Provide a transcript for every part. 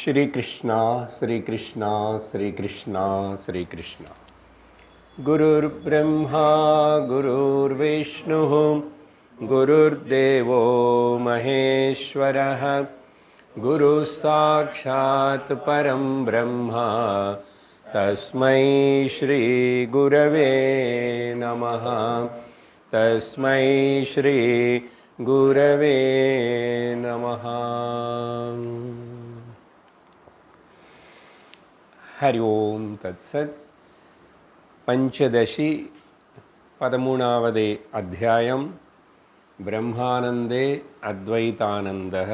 Shri Krishna, Shri Krishna, Shri Krishna, Shri Krishna. Gurur Brahma, Gurur Vishnu, Gurur Devo Maheshwaraha, Guru Sakshat Param Brahma, Tasmai Shri Gurave Namaha, Tasmai Shri Gurave Namaha. Hari ओम तत्सत् पंचदशी पदमूणावदे अध्यायं ब्रह्मानंदे अद्वैतानंदः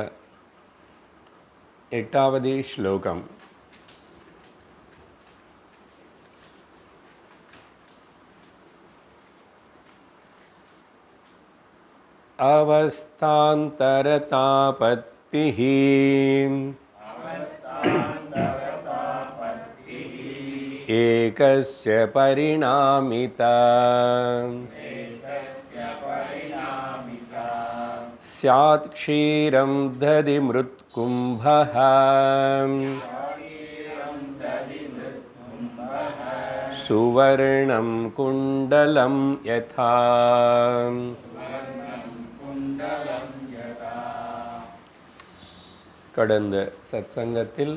एट्टावदे श्लोकम् अवस्थान्तरतापत्तिः एकस्य परिणामिता स्यात् क्षीरं दधिमृत्कुम्भः सुवर्णं कुण्डलं यथा. கடந்த சத்சங்கத்தில்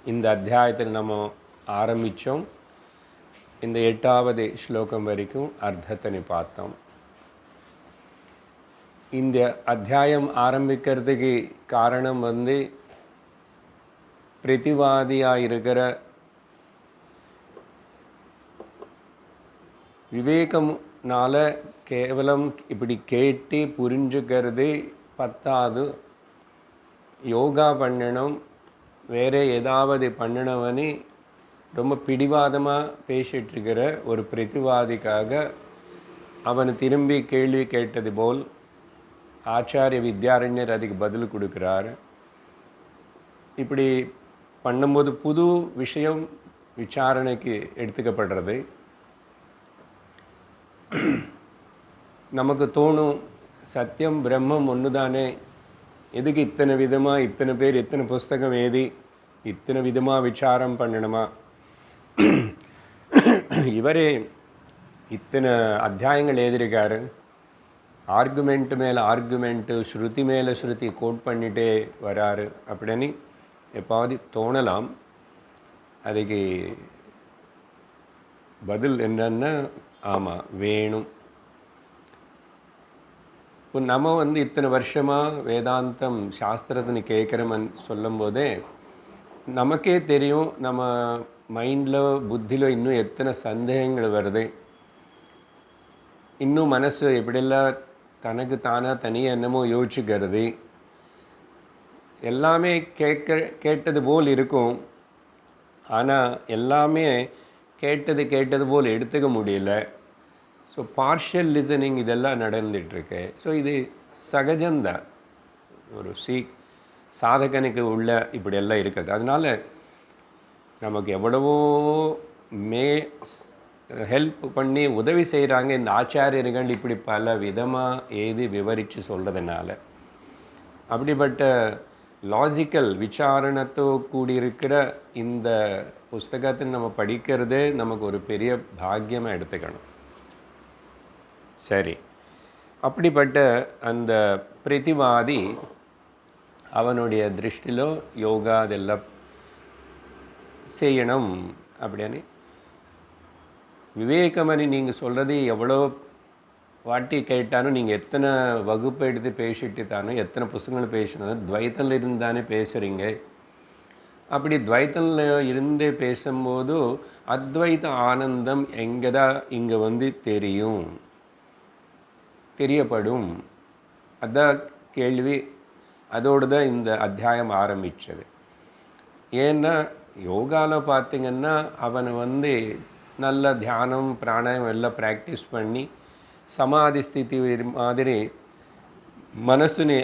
இந்த அத்தியாயத்தில் நம்ம ஆரம்பித்தோம். இந்த 8வது ஸ்லோகம் வரைக்கும் அர்த்தத்தை பார்த்தோம். இந்த அத்தியாயம் ஆரம்பிக்கிறதுக்கு காரணம் பிரதிவாதியாக இருக்கிற விவேகம்னால கேவலம் இப்படி கேட்டு புரிஞ்சுக்கிறது பத்தாது, யோகா பண்ணணும், வேறு ஏதாவது பண்ணணும்னு ரொம்ப பிடிவாதமாக பேசிகிட்ருக்கிற ஒரு பிரதிவாதிக்காக அவன் திரும்பி கேள்வி கேட்டது போல் ஆச்சாரிய வித்யாரண்யர் அதுக்கு பதில் கொடுக்குறார். இப்படி பண்ணும்போது புது விஷயம் விசாரணைக்கு எடுத்துக்கப்படுறது. நமக்கு தோணும், சத்தியம் பிரம்மம் ஒன்று தானே, எதுக்கு இத்தனை விதமாக இத்தனை பேர் இத்தனை புஸ்தகம் ஏதி இத்தனை விதமாக விசாரம் பண்ணணுமா? இவரே இத்தனை அத்தியாயங்கள் எழுதியிருக்காரு, ஆர்குமெண்ட்டு மேலே ஆர்குமெண்ட்டு, ஸ்ருதி மேலே ஸ்ருதி கோட் பண்ணிகிட்டே வராரு அப்படின்னு எப்பாவது தோணலாம். அதுக்கு பதில் என்னன்னா, ஆமாம் வேணும். இப்போ நம்ம இத்தனை வருஷமாக வேதாந்தம் சாஸ்திரத்தின்னு கேட்குறோம்னு சொல்லும் போதே நமக்கே தெரியும் நம்ம மைண்டில் புத்தியில் இன்னும் எத்தனை சந்தேகங்கள் வருது. இன்னும் மனசு எப்படியெல்லாம் தனக்கு தானாக தனியாக என்னமோ யோசிச்சுக்கிறது. எல்லாமே கேட்டது போல் இருக்கும், ஆனால் எல்லாமே கேட்டது போல் எடுத்துக்க முடியல. ஸோ பார்ஷியல் லிசனிங் இதெல்லாம் நடந்துகிட்ருக்கு. ஸோ இது சகஜம்தான், ஒரு சாதகனுக்கு உள்ள இப்படியெல்லாம் இருக்கிறது. அதனால் நமக்கு எவ்வளவோ ஹெல்ப் பண்ணி உதவி செய்கிறாங்க இந்த ஆச்சாரியர்கள், இப்படி பல விதமாக ஏது விவரித்து சொல்கிறதுனால. அப்படிப்பட்ட லாஜிக்கல் விசாரணத்தோ கூடியிருக்கிற இந்த புஸ்தகத்தை நம்ம படிக்கிறதே நமக்கு ஒரு பெரிய பாக்கியமாக எடுத்துக்கணும். சரி, அப்படிப்பட்ட அந்த பிரதிவாதி அவனுடைய திருஷ்டிலோ யோகா அதெல்லாம் செய்யணும் அப்படின்னு விவேகமணி நீங்கள் சொல்கிறது எவ்வளோ வாட்டி கேட்டாலும், நீங்கள் எத்தனை வகுப்பு எடுத்து பேசிட்டு தானோ, எத்தனை புஸ்தகங்கள் பேசினாலும் துவைத்தத்தில் இருந்து தானே பேசுகிறீங்க. அப்படி துவைத்தத்தில் இருந்து பேசும்போது அத்வைத ஆனந்தம் எங்கே தான் இங்கே தெரியப்படும். அதான் கேள்வி. அதோடு தான் இந்த அத்தியாயம் ஆரம்பித்தது. ஏன்னா யோகாவில் பார்த்திங்கன்னா அவன் நல்ல தியானம் பிராணாயம் எல்லாம் ப்ராக்டிஸ் பண்ணி சமாதி ஸ்திதி மாதிரி மனசுனை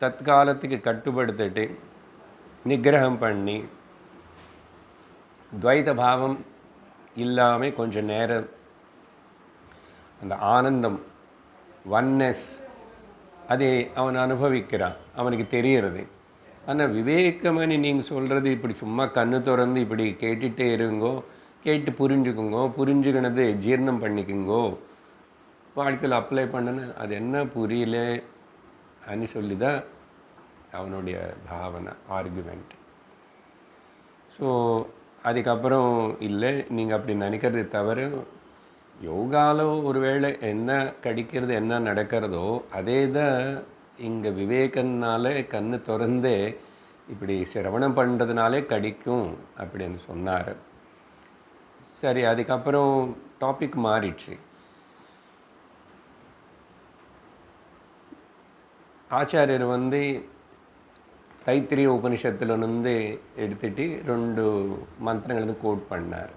தற்காலத்துக்கு கட்டுப்படுத்திட்டு நிகிரகம் பண்ணி துவைத பாவம் இல்லாமல் கொஞ்சம் நேரம் அந்த ஆனந்தம் ஒன்னஸ் அதை அவன் அனுபவிக்கிறான், அவனுக்கு தெரிகிறது. ஆனால் விவேகமணி நீங்கள் சொல்கிறது இப்படி சும்மா கண்ணு திறந்து இப்படி கேட்டுகிட்டே இருங்கோ, கேட்டு புரிஞ்சுக்குங்கோ, புரிஞ்சுக்கினது ஜீரணம் பண்ணிக்குங்கோ, வாழ்க்கையில் அப்ளை பண்ணனு அது என்ன புரியல அன்னு சொல்லி தான் அவனுடைய பாவனை ஆர்குமெண்ட். ஸோ அதுக்கப்புறம் இல்லை நீங்கள் அப்படி நினைக்கிறது தவிர யோகாவில் ஒருவேளை என்ன கிடைக்கிறது என்ன நடக்கிறதோ அதே தான் இங்கே விவேகனால கண்ணு திறந்தே இப்படி சிரவணம் பண்ணுறதுனாலே கிடைக்கும் அப்படின்னு சொன்னார். சரி, அதுக்கப்புறம் டாபிக் மாறிடுச்சு. ஆச்சாரியர் தைத்திரிய உபனிஷத்துலேருந்து எடுத்துட்டு 2 மந்திரங்கள் கோட் பண்ணார்.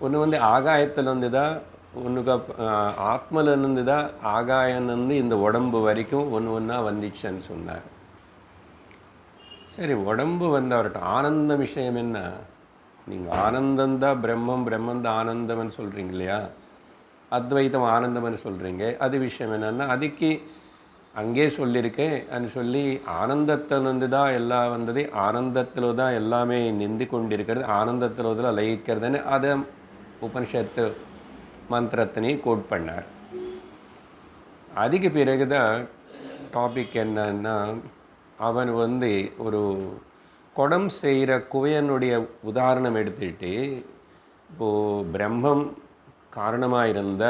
ஒன்று ஆகாயத்திலேருந்து தான், ஒன்றுக்கு ஆத்மலேருந்து தான் ஆகாயம்லேருந்து இந்த உடம்பு வரைக்கும் ஒன்றா வந்துச்சுன்னு சொன்னார். சரி, உடம்பு வரட்டும், ஆனந்த விஷயம் என்ன? நீங்கள் ஆனந்தந்தான் பிரம்மம், பிரம்மந்தான் ஆனந்தம்னு சொல்கிறீங்க இல்லையா, அத்வைத்தம் ஆனந்தம்னு சொல்கிறீங்க. அது விஷயம் என்னென்னா அதுக்கு அங்கே சொல்லியிருக்கேன் சொல்லி ஆனந்தத்திலிருந்து தான் எல்லாம் வந்தது, ஆனந்தத்தில் தான் எல்லாமே நின்று கொண்டிருக்கிறது, ஆனந்தத்தில் தான் லயிக்கிறதுன்னு அதை உபனிஷத்து மந்திரத்தினையும் கோட் பண்ணார். அதுக்கு பிறகு தான் டாபிக் என்னன்னா அவன் ஒரு குடம் செய்கிற குவையனுடைய உதாரணம் எடுத்துக்கிட்டு, இப்போது பிரம்மம் காரணமாக இருந்த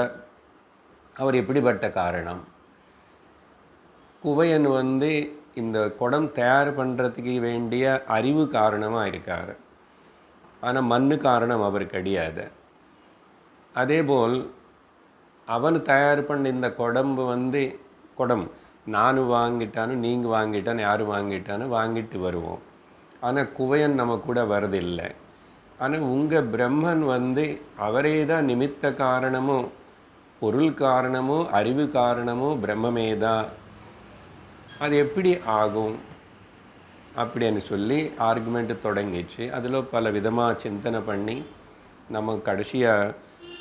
அவர் எப்படிப்பட்ட காரணம், குவையன் இந்த குடம் தயார் பண்ணுறதுக்கு வேண்டிய அறிவு காரணமாக இருக்கார், ஆனால் மண்ணு காரணம் அவர் கிடையாது. அதேபோல் அவன் தயார் பண்ண இந்த குடம்பு குடம் நான் வாங்கிட்டானு நீங்கள் வாங்கிட்டான்னு யார் வாங்கிட்டான்னு வாங்கிட்டு வருவோம், ஆனால் குவையன் நம்ம கூட வரதில்லை. ஆனால் உங்கள் பிரம்மன் அவரே தான் நிமித்த காரணமோ பொருள் காரணமோ அறிவு காரணமோ பிரம்மமே தான், அது எப்படி ஆகும் அப்படின்னு சொல்லி ஆர்குமெண்ட்டு தொடங்கிச்சு. அதில் பல விதமாக சிந்தனை பண்ணி நம்ம கடைசியாக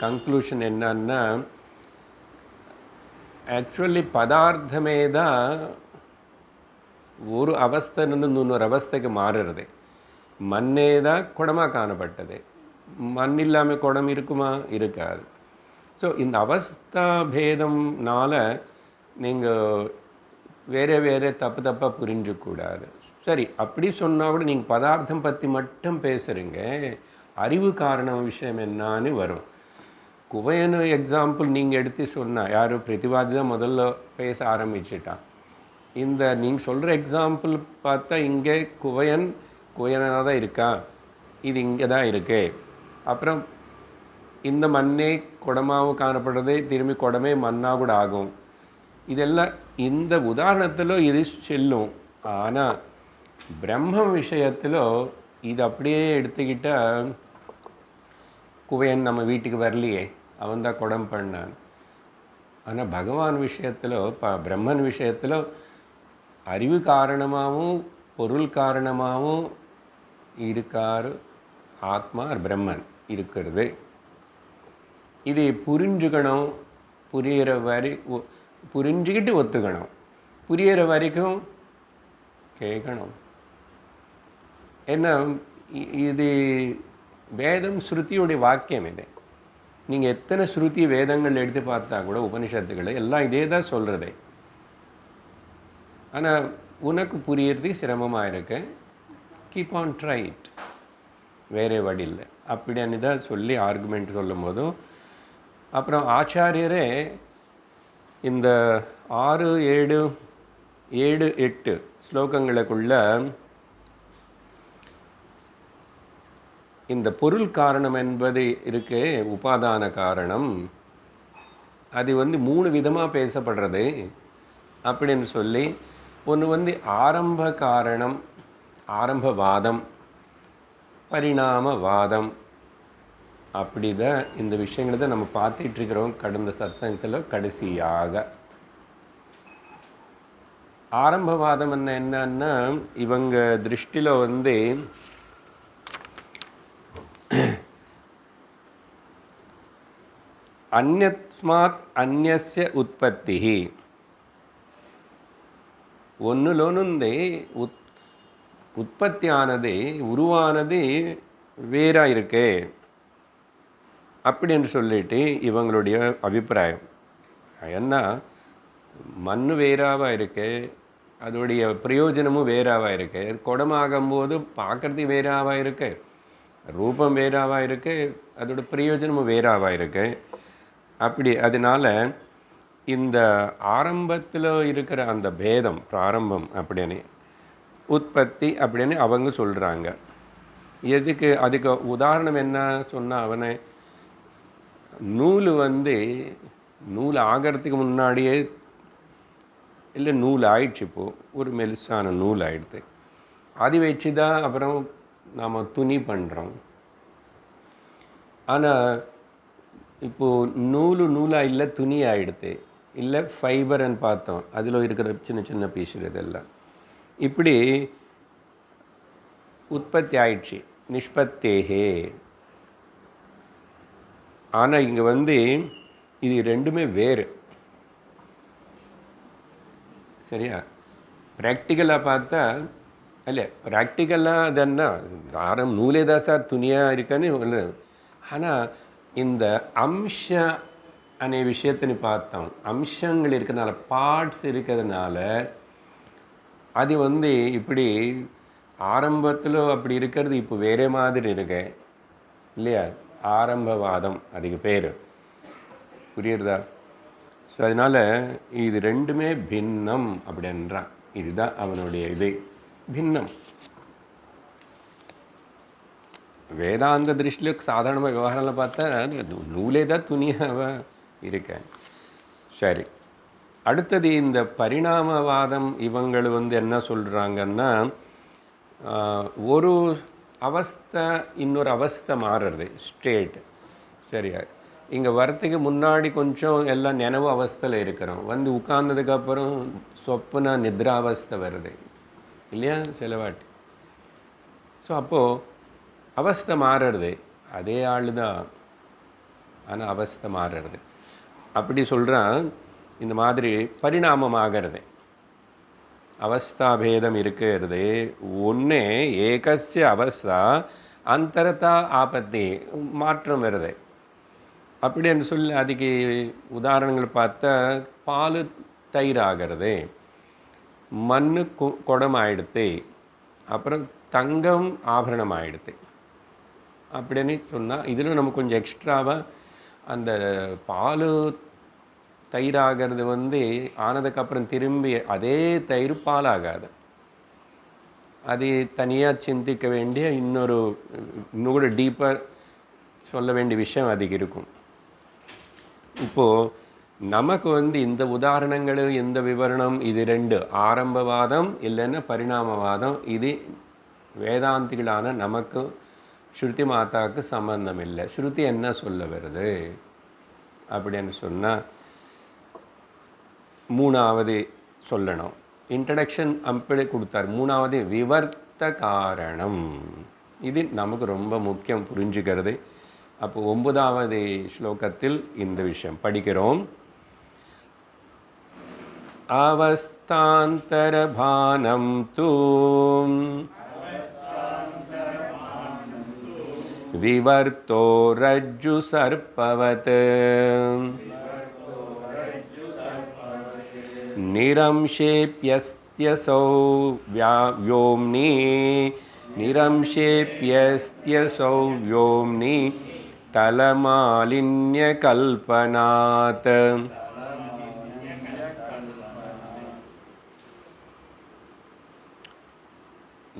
கன்க்ளூஷன் என்னன்னா, ஆக்சுவலி பதார்த்தமே தான் ஒரு அவஸ்தைன்னு இன்னொரு அவஸ்தைக்கு மாறுறது. மண்ணே தான் குடமாக காணப்பட்டது, மண் இல்லாமல் குடம் இருக்குமா? இருக்காது. ஸோ இந்த அவஸ்தா பேதம்னால நீங்கள் வேறு வேறு தப்பாக புரிஞ்சக்கூடாது. சரி, அப்படி சொன்னால் கூட நீங்கள் பதார்த்தம் பற்றி மட்டும் பேசுகிறீங்க, அறிவு காரணம் விஷயம் என்னான்னு வரும். குவையனு எக்ஸாம்பிள் நீங்கள் எடுத்து சொன்னால், யார் பிரதிவாதி தான் முதல்ல பேச ஆரம்பிச்சிட்டான். இந்த நீங்கள் சொல்கிற எக்ஸாம்பிள் பார்த்தா இங்கே குவையனாக தான் இருக்கான், இது இங்கே தான் இருக்கு. அப்புறம் இந்த மண்ணே குடமாகவும் காணப்படுறது, திரும்பி குடமே மண்ணாக கூட ஆகும். இதெல்லாம் இந்த உதாரணத்தில் இது செல்லும். ஆனால் பிரம்ம விஷயத்தில் இது அப்படியே எடுத்துக்கிட்டால், குவையன் நம்ம வீட்டுக்கு வரலையே, அவன் தான் குடம் பண்ணான். ஆனால் பகவான் விஷயத்தில் பிரம்மன் விஷயத்தில் அறிவு காரணமாகவும் பொருள் காரணமாகவும் இருக்கார் ஆத்மா பிரம்மன் இருக்கிறது. இது புரிஞ்சுக்கணும், புரிகிற புரிஞ்சுக்கிட்டு ஒத்துக்கணும், புரிகிற வரைக்கும் கேட்கணும். என்ன இது வேதம் ஸ்ருதியுடைய வாக்கியம். இது நீங்கள் எத்தனை ஸ்ருதி வேதங்கள் எடுத்து பார்த்தா கூட உபனிஷத்துக்களை எல்லாம் இதே தான் சொல்கிறதே. ஆனால் உனக்கு புரியறது சிரமமாக இருக்கு, கீப் ஆன் ட்ரைட், வேறே வழி இல்லை அப்படின்னு தான் சொல்லி ஆர்குமெண்ட் சொல்லும் போதும். அப்புறம் ஆச்சாரியரே இந்த 6, 7, 8 ஸ்லோகங்களுக்குள்ள இந்த பொருள் காரணம் என்பது இருக்கு, உபாதான காரணம், அது 3 விதமாக பேசப்படுறது அப்படின்னு சொல்லி, ஒன்று ஆரம்ப காரணம், ஆரம்பவாதம், பரிணாமவாதம், அப்படி தான் இந்த விஷயங்களை தான் நம்ம பார்த்துட்ருக்கிறோம் கடந்த சத்சங்கத்தில். கடைசியாக ஆரம்பவாதம் என்னன்னா, இவங்க திருஷ்டியில் அந்யஸ்மாத் அந்யஸ்ய உற்பத்தி, ஒன்றுலோனுந்தே உற்பத்தியானது உருவானது வேறாக இருக்கு அப்படின்னு சொல்லிட்டு இவங்களுடைய அபிப்பிராயம். ஏன்னா மண் வேறாவாக இருக்கு, அதோடைய பிரயோஜனமும் வேறாவாக இருக்கு. குடமாகும்போது பார்க்குறது வேறாவாக இருக்கு, ரூபம் வேறாவாக இருக்கு, அதோட பிரயோஜனமும் வேறாவாக இருக்கு. அப்படி அதனால் இந்த ஆரம்பத்தில் இருக்கிற அந்த பேதம், பிராரம்பம் அப்படின்னு, உற்பத்தி அப்படின்னு அவங்க சொல்கிறாங்க. எதுக்கு? அதுக்கு உதாரணம் என்ன சொன்னால், அவனை நூல் ஆகிறதுக்கு முன்னாடியே இல்லை, நூல் ஆயிடுச்சு, இப்போது ஒரு மெலிசான நூல் ஆயிடுது. அது வச்சு தான் அப்புறம் நாம் துணி பண்ணுறோம். ஆனால் இப்போது நூலாக இல்லை, துணி ஆகிடுது. இல்லை ஃபைபர்ன்னு பார்த்தோம், அதில் இருக்கிற சின்ன சின்ன பீஸ் இதெல்லாம் இப்படி உற்பத்தி ஆயிடுச்சு, நிஷ்பத்தேகே. ஆனால் இங்கே இது ரெண்டுமே வேறு. சரியா? ப்ராக்டிக்கலாக பார்த்தா இல்லை, ப்ராக்டிக்கலாக அது என்ன நூலே தான் சார் துணியாக இருக்கான்னு. ஆனால் இந்த அம்ச அనే விஷயத்தின்னு பார்த்தோம், அம்சங்கள் இருக்கிறதுனால, பார்ட்ஸ் இருக்கிறதுனால அது இப்படி ஆரம்பத்தில் அப்படி இருக்கிறது இப்போ வேறே மாதிரி இருக்கு இல்லையா? ஆரம்பவாதம் அதுக்கு பேர். புரியுறதா? ஸோ அதனால் இது ரெண்டுமே பின்னம் அப்படின்றான். இதுதான் அவனுடைய இது, பின்னம். வேதாந்த திருஷ்டியில் சாதாரணமாக விவகாரம்ல பார்த்தா நூலே தான் துணியாக இருக்க. சரி, அடுத்தது இந்த பரிணாமவாதம். இவங்கள் என்ன சொல்கிறாங்கன்னா, ஒரு அவஸ்தை இன்னொரு அவஸ்தை மாறுறது, ஸ்டேட். சரியா? இங்கே வரத்துக்கு முன்னாடி கொஞ்சம் எல்லாம் நினைவு அவஸ்தையில் இருக்கிறோம், உட்கார்ந்ததுக்கப்புறம் சொப்பன நித்ராவஸ்தை வருது இல்லையா சில வாட்டி. ஸோ அப்போது அவஸ்தை மாறுறது, அதே ஆள் தான், ஆனால் அவஸ்தை மாறுறது. அப்படி சொல்கிறான். இந்த மாதிரி பரிணாமமாகிறது, அவஸ்தாபேதம் இருக்கிறது. ஒன்று ஏகஸ்ய அவஸ்தா அந்தரதா ஆபத்தி, மாற்றம் வருது. அப்படின்னு சொல்லி அதுக்கு உதாரணங்கள் பார்த்தா, பால் தயிர் ஆகிறது, மண் குடம் ஆயிடுத்து, அப்புறம் தங்கம் ஆபரணம் ஆயிடுத்து அப்படின்னு சொன்னால், இதில் நம்ம கொஞ்சம் எக்ஸ்ட்ராவாக அந்த பால் தயிராகிறது ஆனதுக்கப்புறம் திரும்பி அதே தயிர் பாலாகாது. அது தனியாக சிந்திக்க வேண்டிய இன்னும் கூட டீப்பாக சொல்ல வேண்டிய விஷயம் அதுக்கு இருக்கும். இப்போது நமக்கு இந்த உதாரணங்கள், இந்த விவரணம், இது ரெண்டு, ஆரம்பவாதம் இல்லைன்னா பரிணாமவாதம், இது வேதாந்திகளான நமக்கு ஸ்ருதி மாதாவுக்கு சம்பந்தம் இல்லை. ஸ்ருதி என்ன சொல்ல வருது அப்படின்னு சொன்னால், மூணாவது சொல்லணும். இன்ட்ரடக்ஷன் அப்படி கொடுத்தார். மூணாவது விவர்த்த காரணம். இது நமக்கு ரொம்ப முக்கியம் புரிஞ்சுக்கிறது. அப்போ 9வது ஸ்லோகத்தில் இந்த விஷயம் படிக்கிறோம். அவஸ்தாந்தரபானம் தூ விவர்த்தோ ரஜ்ஜு சர்ப்பவத் நிரம்ஷேப்யஸ்த்யசௌ व्योम्नि निरंशेप्यस्त्यसौ व्योम्नि तलमालिन्यकल्पनात्.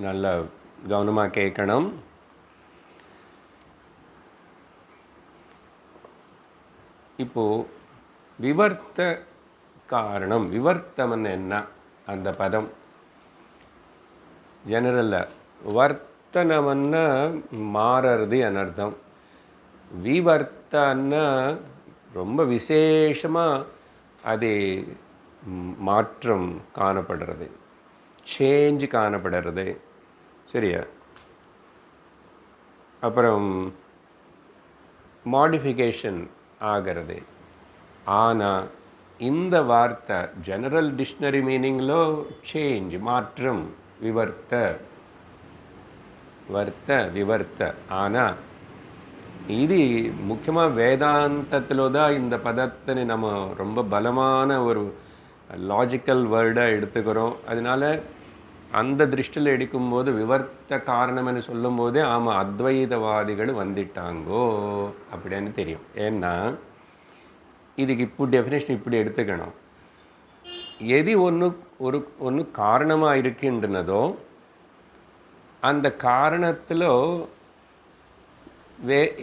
நல்ல கவனமாக கேட்கணும். இப்போது விவர்த்த காரணம், விவர்த்தம்னு என்ன? அந்த பதம் ஜெனரலில் வர்த்தனம்னா மாறுறது அனர்த்தம். விவர்த்தன்னா ரொம்ப விசேஷமாக அது மாற்றம் காணப்படுறது, சேஞ்ச் காணப்படுறது. சரியா? அப்புறம் மாடிஃபிகேஷன் ஆகிறது. ஆனால் இந்த வார்த்தை ஜெனரல் டிக்ஷனரி மீனிங்கில் சேஞ்ச், மாற்றம், விவர்த்த வர்த்த விவர்த்த. ஆனால் இது முக்கியமாக வேதாந்தத்தில் தான் இந்த பதத்தினை நம்ம ரொம்ப பலமான ஒரு லாஜிக்கல் வேர்டாக எடுத்துக்கிறோம். அதனால அந்த திருஷ்டியில் எடுக்கும்போது விவர்த்த காரணம்னு சொல்லும்போதே ஆமாம் அத்வைதவாதிகள் வந்துட்டாங்கோ அப்படின்னு தெரியும். ஏன்னா இதுக்கு இப்போ டெஃபினேஷன் இப்படி எடுத்துக்கணும். எது ஒன்று காரணமாக இருக்கின்றனதோ அந்த காரணத்தில்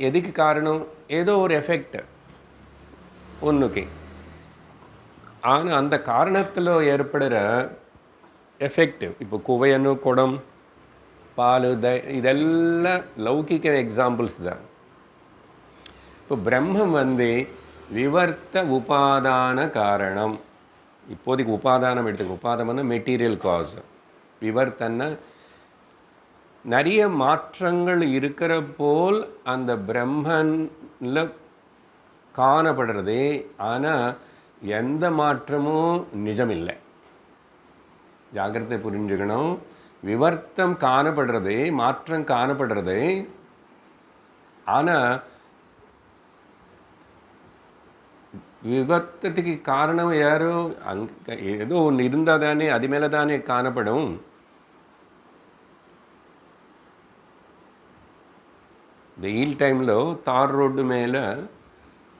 எதுக்கு காரணம் ஏதோ ஒரு எஃபெக்ட் ஒன்றுக்கு. ஆனால் அந்த காரணத்தில் ஏற்படுற எஃபெக்ட் இப்போ குவையனு குடம் பால் இதெல்லாம் லௌகிக எக்ஸாம்பிள்ஸ் தான். இப்போ பிரம்மம் விவர்த்த உபாதான காரணம். இப்போதைக்கு உபாதானம் எடுத்துக்க. உபாதானம்னா மெட்டீரியல் காஸ். விவர்த்தன்னா நிறைய மாற்றங்கள் இருக்கிற போல் அந்த பிரம்மனில் காணப்படுறது. ஆனால் எந்த மாற்றமும் நிஜமில்லை. ஜாகிரதை புரிஞ்சுக்கணும். விவர்த்தம் காணப்படுறது, மாற்றம் காணப்படுறது. ஆனால் விவர்த்தத்துக்கு காரணம் யாரோ அங்கே ஏதோ ஒன்று இருந்தால் தானே அது மேலே தானே காணப்படும். வெயில் டைமில் தார் ரோடு மேலே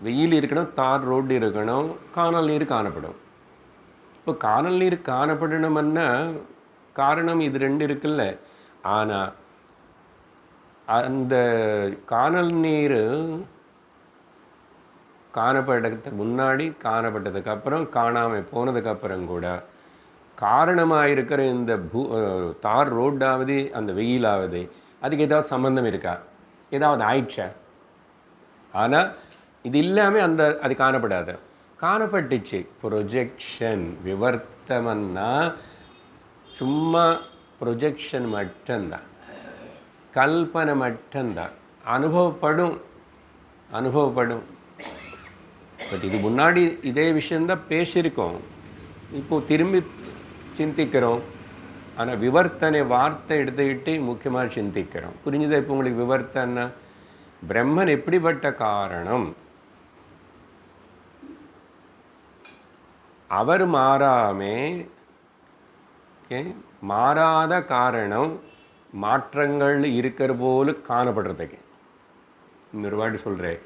வெயில் இருக்கணும், தார் ரோடு இருக்கணும், காணல் நீர் காணப்படும். இப்போ காணல் நீர் காணப்படணும்னா காரணம் இது ரெண்டு இருக்குல்ல. ஆனால் அந்த காணல் நீர் காணப்பட்டதுக்கு முன்னாடி காணப்பட்டதுக்கு அப்புறம் காணாமல் போனதுக்கப்புறம் கூட காரணமாக இருக்கிற இந்த தார் ரோடாவது அந்த வெயிலாவது அதுக்கு ஏதாவது சம்மந்தம் இருக்கா? ஏதாவது ஆயிடுச்சா? ஆனால் இது இல்லாமல் அது காணப்படாது. காணப்பட்டுச்சு. ப்ரொஜெக்ஷன். விவர்த்தம்னா சும்மா ப்ரொஜெக்ஷன் மட்டும்தான், கல்பனை மட்டும்தான். அனுபவப்படும். பட் இது முன்னாடி இதே விஷயந்தான் பேசியிருக்கோம், இப்போது திரும்பி சிந்திக்கிறோம். ஆனால் விவர்த்தனை வார்த்தை எடுத்துக்கிட்டு முக்கியமாக சிந்திக்கிறோம். புரிஞ்சுதா இப்போ உங்களுக்கு? விவர்த்தனை பிரம்மன் எப்படிப்பட்ட காரணம், அவர் மாறாமே மாறாத காரணம் மாற்றங்கள் இருக்கிற போல காணப்படுறதுக்கு. இன்னொரு வாட்டி சொல்கிறேன்,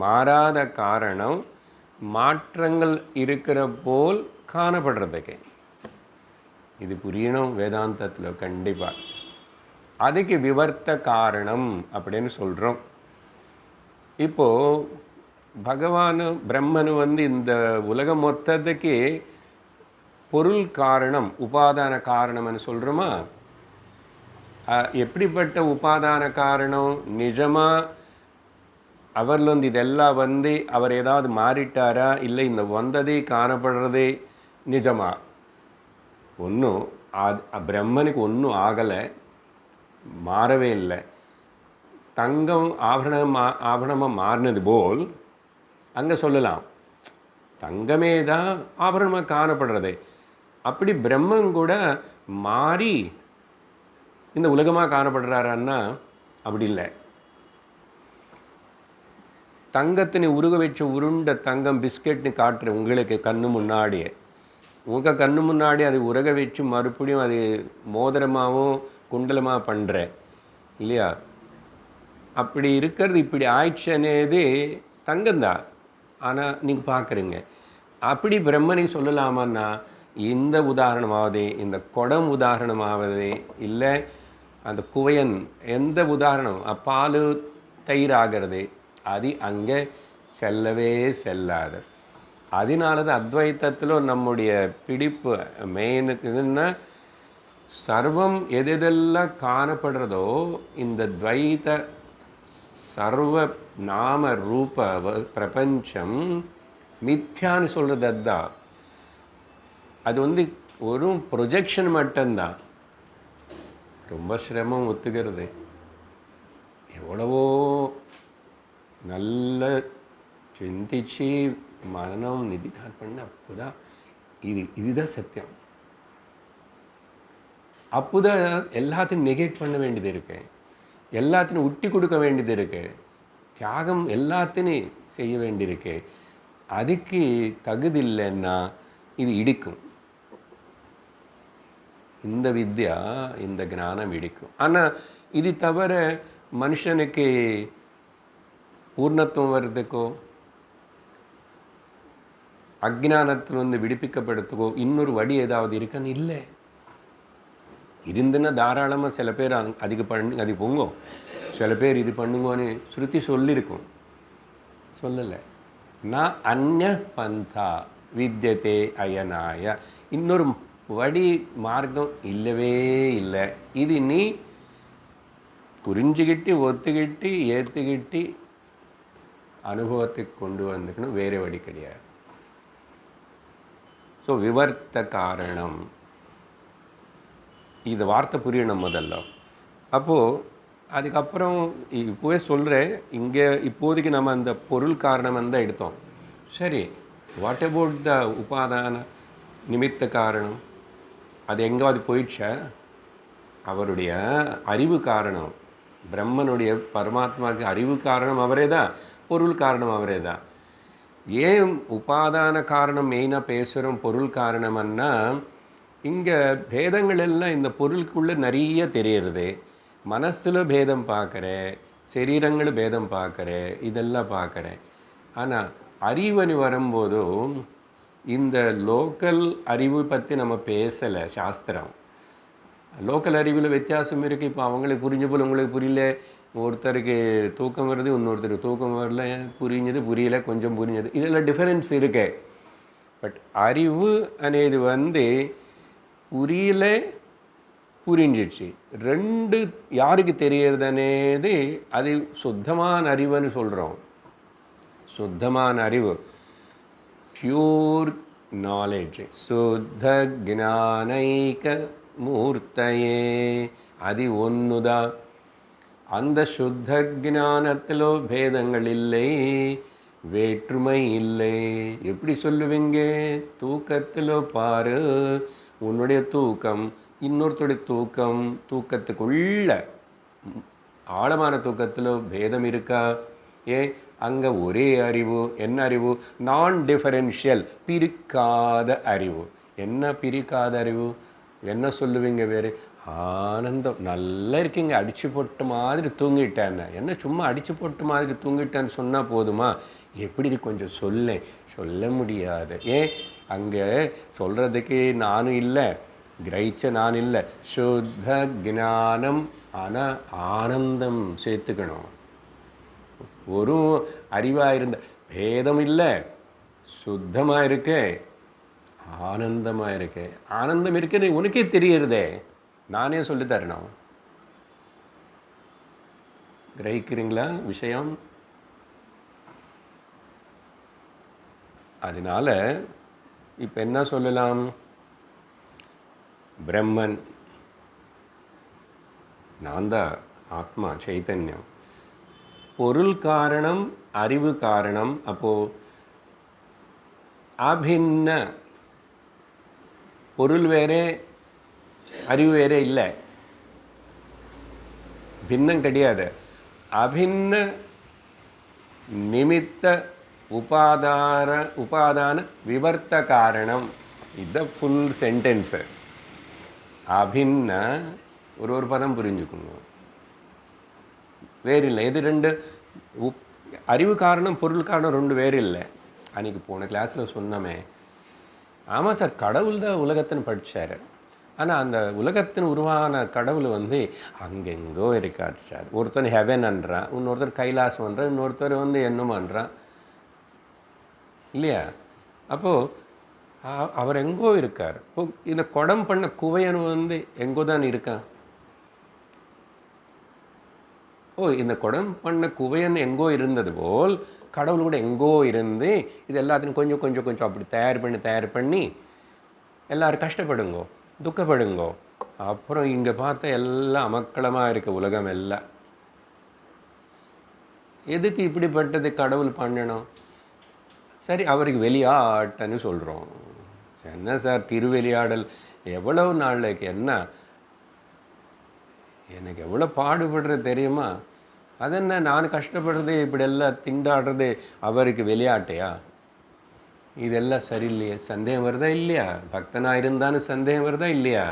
மாறாத காரணம் மாற்றங்கள் இருக்கிற போல் காணப்படுறதுக்கு. இது புரியணும் வேதாந்தத்தில் கண்டிப்பாக. அதுக்கு விவர்த்த காரணம் அப்படின்னு சொல்கிறோம். இப்போது பகவான் பிரம்மனு இந்த உலகம் மொத்தத்துக்கு பொருள் காரணம், உபாதான காரணம்னு சொல்கிறோமா? எப்படிப்பட்ட உபாதான காரணம்? நிஜமாக அவர்லேருந்து இதெல்லாம் அவர் ஏதாவது மாறிட்டாரா? இல்லை இந்த வந்ததே காணப்படுறதே நிஜமா? ஒன்றும் பிரம்மனுக்கு ஒன்றும் ஆகலை, மாறவே இல்லை. தங்கம் ஆபரணமாக மாறினது போல் அங்கே சொல்லலாம், தங்கமே தான் ஆபரணமாக காணப்படுறது. அப்படி பிரம்மன் கூட மாறி இந்த உலகமாக காணப்படுறாரான்னா அப்படி இல்லை. தங்கத்தினை உருக வச்சு உருண்ட தங்கம் பிஸ்கெட்னு காட்டுற உங்களுக்கு கண்ணு முன்னாடியே, உங்கள் கண்ணு முன்னாடி அது உருக வச்சு மறுபடியும் அது மோதிரமாகவும் குண்டலமாக பண்ணுற இல்லையா? அப்படி இருக்கிறது இப்படி ஆயிடுச்சுனேது தங்கம்தான். ஆனால் நீங்கள் பார்க்குறீங்க. அப்படி பிரம்மனை சொல்லலாமான்னா இந்த உதாரணமாவது, இந்த குடம் உதாரணமாவது, இல்லை அந்த குவையன் எந்த உதாரணம் பால் தயிர் ஆகிறது, அது அங்கே செல்லவே செல்லாது. அதனால தான் அத்வைத்தத்தில் நம்முடைய பிடிப்பு மெயினுக்குன்னா சர்வம் எதெல்லாம் காணப்படுறதோ இந்த துவைத சர்வ நாம ரூப பிரபஞ்சம் மித்யான்னு சொல்கிறது அதுதான். அது ஒரு ப்ரொஜெக்ஷன் மட்டும்தான். ரொம்ப சிரமம் ஒத்துக்கிறது. எவ்வளவோ நல்ல சிந்திச்சு மனம் நிதிதான் பண்ண அப்போதான் இதுதான் சத்தியம். அப்போதான் எல்லாத்தையும் நெகேட் பண்ண வேண்டியது இருக்கு. எல்லாத்தையும் விட்டு கொடுக்க வேண்டியது இருக்கு, தியாகம் எல்லாத்தையும் செய்ய வேண்டியிருக்கு. அதுக்கு தகுதி இல்லைன்னா இது இடிக்கும். இந்த வித்யா, இந்த ஞானம் இடிக்கும். ஆனால் இது தவிர மனுஷனுக்கு பூர்ணத்துவம் வர்றதுக்கோ அஜ்ஞானத்திலிருந்து விடுவிக்கப்படுறதுக்கோ இன்னொரு வழி ஏதாவது இருக்கான்னு இல்லை. இருந்துன்னா தாராளமாக சில பேர் அதுக்கு அது போங்கோ, சில பேர் இது பண்ணுங்கன்னு ஸ்ருதி சொல்லியிருக்கும். சொல்லலை. நான் அந்நிய பந்தா வித்யதே அயனாய, இன்னொரு வழி மார்க்கம் இல்லவே இல்லை. இது நீ புரிஞ்சுக்கிட்டு ஒத்துக்கிட்டு ஏற்றுக்கிட்டு அனுபவத்துக்கு கொண்டு வந்துக்கணும், வேறு வழி கிடையாது. ஸோ விவர்த்த காரணம், இது வார்த்தை புரியணும் முதல்ல. அப்போது அதுக்கப்புறம் இப்போவே சொல்கிறேன், இங்கே இப்போதைக்கு நம்ம அந்த பொருள் காரணம் தான் எடுத்தோம். சரி, வாட் அபவுட் த உபாதான நிமித்த காரணம்? அது எங்காவது போயிடுச்சா? அவருடைய அறிவு காரணம், பிரம்மனுடைய பரமாத்மாவுக்கு அறிவு காரணம் அவரே தான், பொருள் காரணம் அவரே தான். ஏன் உபாதான காரணம் மெயினாக பேசுகிறோம், பொருள் காரணம்னா இங்கே பேதங்கள் எல்லாம் இந்த பொருளுக்குள்ளே நிறைய தெரியுறது. மனசில் பேதம் பார்க்குறேன், சரீரங்கள் பேதம் பார்க்குறேன், இதெல்லாம் பார்க்குறேன். ஆனால் அறிவனு வரும்போதும் இந்த லோக்கல் அறிவு பற்றி நம்ம பேசலை. சாஸ்திரம் லோக்கல் அறிவில் வித்தியாசம் இருக்குது. இப்போ அவங்களுக்கு புரிஞ்ச போல் உங்களுக்கு புரியல. ஒருத்தருக்கு தூக்கம் வருது, இன்னொருத்தருக்கு தூக்கம் வரல, புரிஞ்சது புரியல, கொஞ்சம் புரிஞ்சது, இதெல்லாம் டிஃபரென்ஸ் இருக்கு. பட் அறிவு అనేది புரியல புரிஞ்சிடுச்சு, ரெண்டு யாருக்கு தெரியறது అనేది அது சுத்தமான அறிவுன்னு சொல்கிறோம். சுத்தமான அறிவு, பியூர் நாலேஜ், சுத்த ஞானைக மூர்த்தையே, அது ஒன்றுதான். அந்த சுத்த ஞானத்திலோ பேதங்கள் இல்லை, வேற்றுமை இல்லை. எப்படி சொல்லுவீங்க? தூக்கத்திலோ பாரு, உன்னுடைய தூக்கம் இன்னொருத்தருடைய தூக்கம், தூக்கத்துக்குள்ள ஆழமான தூக்கத்திலோ பேதம் இருக்கா? அங்கே ஒரே அறிவு. என்ன அறிவு? நான் டிஃபரென்ஷியல், பிரிக்காத அறிவு. என்ன பிரிக்காத அறிவு? என்ன சொல்லுவீங்க வேறு? ஆனந்தம். நல்லா இருக்கீங்க, அடிச்சு போட்ட மாதிரி தூங்கிட்டேன்னு. என்ன சும்மா அடிச்சு போட்ட மாதிரி தூங்கிட்டேன்னு சொன்னால் போதுமா? எப்படி கொஞ்சம் சொல்ல முடியாது. அங்கே சொல்கிறதுக்கு நானும் இல்லை, கிரகிச்ச நான் இல்லை. சுத்த ஞானம், ஆனால் ஆனந்தம் சேர்த்துக்கணும். ஒரு அறிவாக இருந்த பேதம் இல்லை, சுத்தமாக இருக்கு, ஆனந்தமாக இருக்கு. ஆனந்தம் இருக்குன்னு உனக்கே தெரியறதே, நானே சொல்லித்தரணும். கிரகிக்கிறீங்களா விஷயம்? அதனால இப்போ என்ன சொல்லலாம்? பிரம்மன் நான் தான், ஆத்மா சைத்தன்யம். பொருள் காரணம், அறிவு காரணம். அப்போது அபின்ன, பொருள் வேறே அறிவு வேறே இல்லை, பின்னம் கிடையாது. அபின்ன நிமித்த உபாதான விவர்த்த காரணம். இதுதான் ஃபுல் சென்டென்ஸு. அபின்ன, ஒரு பதம் புரிஞ்சுக்கணும், வேறு இல்லை. எது ரெண்டு? அறிவு காரணம் பொருள் காரணம் ரெண்டு வேறு இல்லை. அன்றைக்கி போன கிளாஸில் சொன்னோமே. ஆமாம் சார், கடவுள் தான் உலகத்தின்னு படித்தார். ஆனால் அந்த உலகத்தின் உருவான கடவுள் அங்கெங்கோ இருக்கார் சார். ஒருத்தர் ஹெவன்ன்றான், இன்னொருத்தர் கைலாசம்ன்றான், இன்னொருத்தர் என்னமான்றான் இல்லையா? அப்போது அவர் எங்கோ இருக்கார். இப்போ இந்த குடம் பண்ண குவையன் எங்கோ தான் இருக்கான். இந்த குடம் பண்ண குவையன் எங்கோ இருந்தது போல் கடவுள் கூட எங்கோ இருந்து இது எல்லாத்தையும் கொஞ்சம் கொஞ்சம் கொஞ்சம் அப்படி தயார் பண்ணி எல்லோரும் கஷ்டப்படுங்கோ, துக்கப்படுங்கோ. அப்புறம் இங்கே பார்த்தா எல்லாம் அமக்களமாக இருக்க உலகம் எல்லாம். எதுக்கு இப்படிப்பட்டது கடவுள் பண்ணணும்? சரி, அவருக்கு வெளியாட்டன்னு சொல்கிறோம். என்ன சார் திருவெளியாடல்? எவ்வளவு நாளைக்கு? என்ன எனக்கு எவ்வளோ பாடுபடுறது தெரியுமா? அதென்ன நான் கஷ்டப்படுறது இப்படியெல்லாம் திண்டாடுறது அவருக்கு விளையாட்டையா? இதெல்லாம் சரியில்லையே. சந்தேகம் வருதா இல்லையா? பக்தனாக இருந்தான்னு சந்தேகம் வருதா இல்லையா?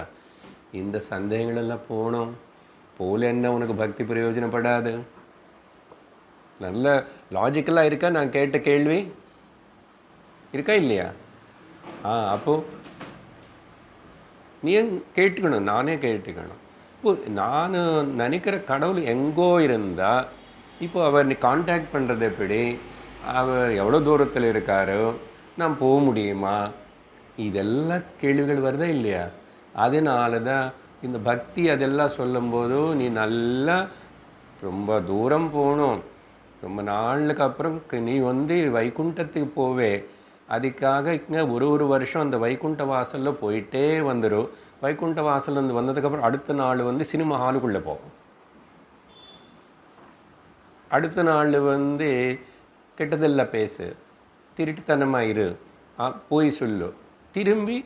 இந்த சந்தேகங்களெல்லாம் போகணும். போல என்ன உனக்கு பக்தி பிரயோஜனப்படாது. நல்ல லாஜிக்கலாக இருக்கா நான் கேட்ட கேள்வி? இருக்கா இல்லையா? அப்போது நீ கேட்டுக்கணும், நானே கேட்டுக்கணும். இப்போ நான் நினைக்கிற கடவுள் எங்கோ இருந்தால் இப்போ அவர் நீ காண்டாக்ட் பண்ணுறது எப்படி? அவர் எவ்வளோ தூரத்தில் இருக்காரோ, நான் போக முடியுமா? இதெல்லாம் கேள்விகள் வருதா இல்லையா? அதனால தான் இந்த பக்தி அதெல்லாம் சொல்லும்போது நீ நல்லா ரொம்ப தூரம் போகணும். ரொம்ப நாளுக்கு அப்புறம் நீ வைகுண்டத்துக்கு போவே. அதுக்காக இங்கே ஒரு வருஷம் அந்த வைகுண்ட வாசலில் போயிட்டே வந்துடும். வைகுண்ட வாசல் வந்ததுக்கப்புறம் அடுத்த நாள் சினிமா ஹாலுக்குள்ளே போகும். அடுத்த நாள் கெட்டதெல்லாம் பேசு, திருட்டுத்தனமாக இரு, போய் சொல்லு, திரும்பி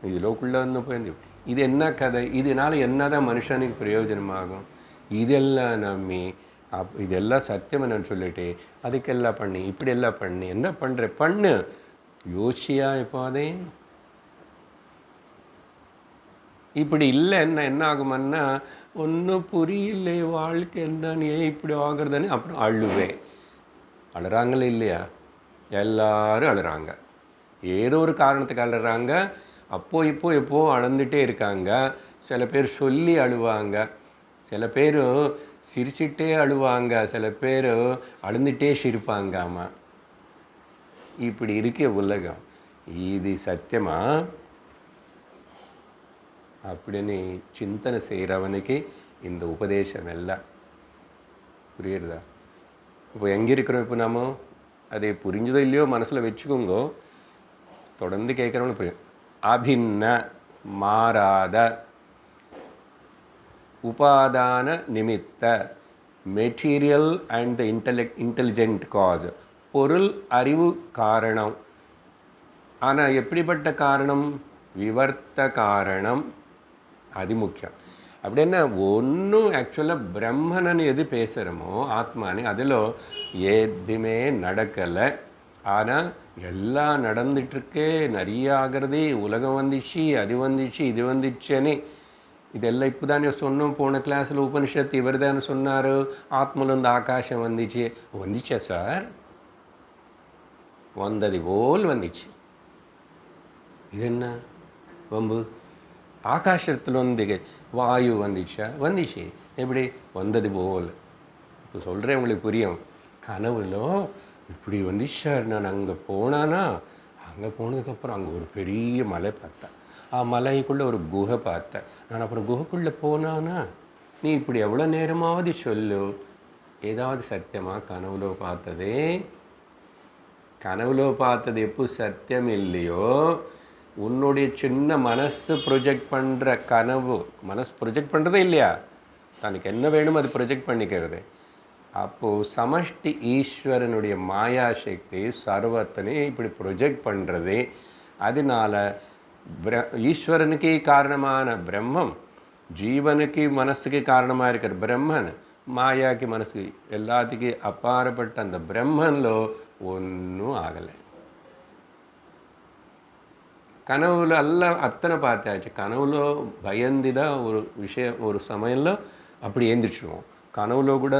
இதுலோக்குள்ளே போய் இது என்ன கதை? இதனால் என்ன தான் மனுஷனுக்கு பிரயோஜனமாகும்? இதெல்லாம் நம்பி இதெல்லாம் சத்தியம் நான் சொல்லிட்டு அதுக்கெல்லாம் பண்ணி இப்படியெல்லாம் பண்ணி என்ன பண்ணுற பண்ணு யோசியா இப்போதே. இப்படி இல்லை என்ன ஆகுமன்னா ஒன்றும் புரியல வாழ்க்கை என்னன்னு ஏன் இப்படி ஆகுறதுன்னு அப்புறம் அழுவேன். அழுறாங்களே இல்லையா? எல்லாரும் அழுறாங்க, ஏதோ ஒரு காரணத்துக்கு அழுறாங்க. எப்போ அழுந்துகிட்டே இருக்காங்க. சில பேர் சொல்லி அழுவாங்க, சில பேர் சிரிச்சிட்டே அழுவாங்க, சில பேர் அழுந்துகிட்டே சிரிப்பாங்க. ஆமாம், இப்படி இருக்க உலகம். இது சத்தியமா அப்படின்னு சிந்தனை செய்கிறவனுக்கு இந்த உபதேசம் எல்லாம் புரியுறதா? இப்போ எங்கே இருக்கிறோம்? இப்போ நாம அதை புரிஞ்சதோ இல்லையோ மனசில் வச்சுக்கோங்க. தொடர்ந்து கேட்குறவனு புரியும். அபின்ன மாறாத உபாதான நிமித்த material and the intelligent cause, பொருள் அறிவு காரணம். ஆனால் எப்படிப்பட்ட காரணம்? விவர்த்த காரணம். அது முக்கியம். அப்படின்னா ஒன்றும் ஆக்சுவலாக பிரம்மனன்னு எது பேசுகிறோமோ ஆத்மானே அதில் எதுவுமே நடக்கலை. ஆனால் எல்லாம் நடந்துட்டுருக்கே, நிறைய ஆகிறது. உலகம் வந்துச்சு, அது வந்துச்சு, இது வந்துச்சுன்னு இதெல்லாம் இப்போ தானே சொன்னோம். போன கிளாஸில் உபனிஷத்து இவர் தானே சொன்னார், ஆத்மலேருந்து ஆகாசம் வந்துச்சா சார்? வந்தது போல் வந்துச்சு. இது என்ன வம்பு? ஆகாசத்தில் வாயு வந்துச்சு. எப்படி வந்தது போல்? இப்போ சொல்கிறேன், உங்களுக்கு புரியும். கனவுல இப்படி வந்துச்சார். நான் அங்கே போனானா, அங்கே போனதுக்கப்புறம் அங்கே ஒரு பெரிய மலை பார்த்தேன். மலைக்குள்ளே ஒரு குகை பார்த்தேன். நான் அப்புறம் குகைக்குள்ளே போனானா, நீ இப்படி எவ்வளோ நேரமாவது சொல்லு, ஏதாவது சத்தியமாக கனவுல பார்த்ததே? கனவுல பார்த்தது எப்போ சத்தியம் இல்லையோ, உன்னுடைய சின்ன மனசு ப்ரொஜெக்ட் பண்ணுற கனவு, மனசு ப்ரொஜெக்ட் பண்ணுறதே இல்லையா? தனக்கு என்ன வேணுமோ அது ப்ரொஜெக்ட் பண்ணிக்கிறது. அப்போது சமஷ்டி ஈஸ்வரனுடைய மாயாசக்தி சர்வத்தனே இப்படி ப்ரொஜெக்ட் பண்ணுறது. அதனால் ஈஸ்வரனுக்கு காரணமான பிரம்மம், ஜீவனுக்கு மனசுக்கு காரணமாக இருக்கிற பிரம்மன், மாயாக்கு மனசு, எல்லாத்துக்கும் அப்பாற்பட்ட அந்த பிரம்மனில் ஒன்றும் ஆகலை. கனவுல எல்லாம் அத்தனை பார்த்தாச்சு. கனவுல பயந்து தான் ஒரு விஷயம், ஒரு சமயம்ல அப்படி எழுந்திரிச்சிடுவோம். கனவுல கூட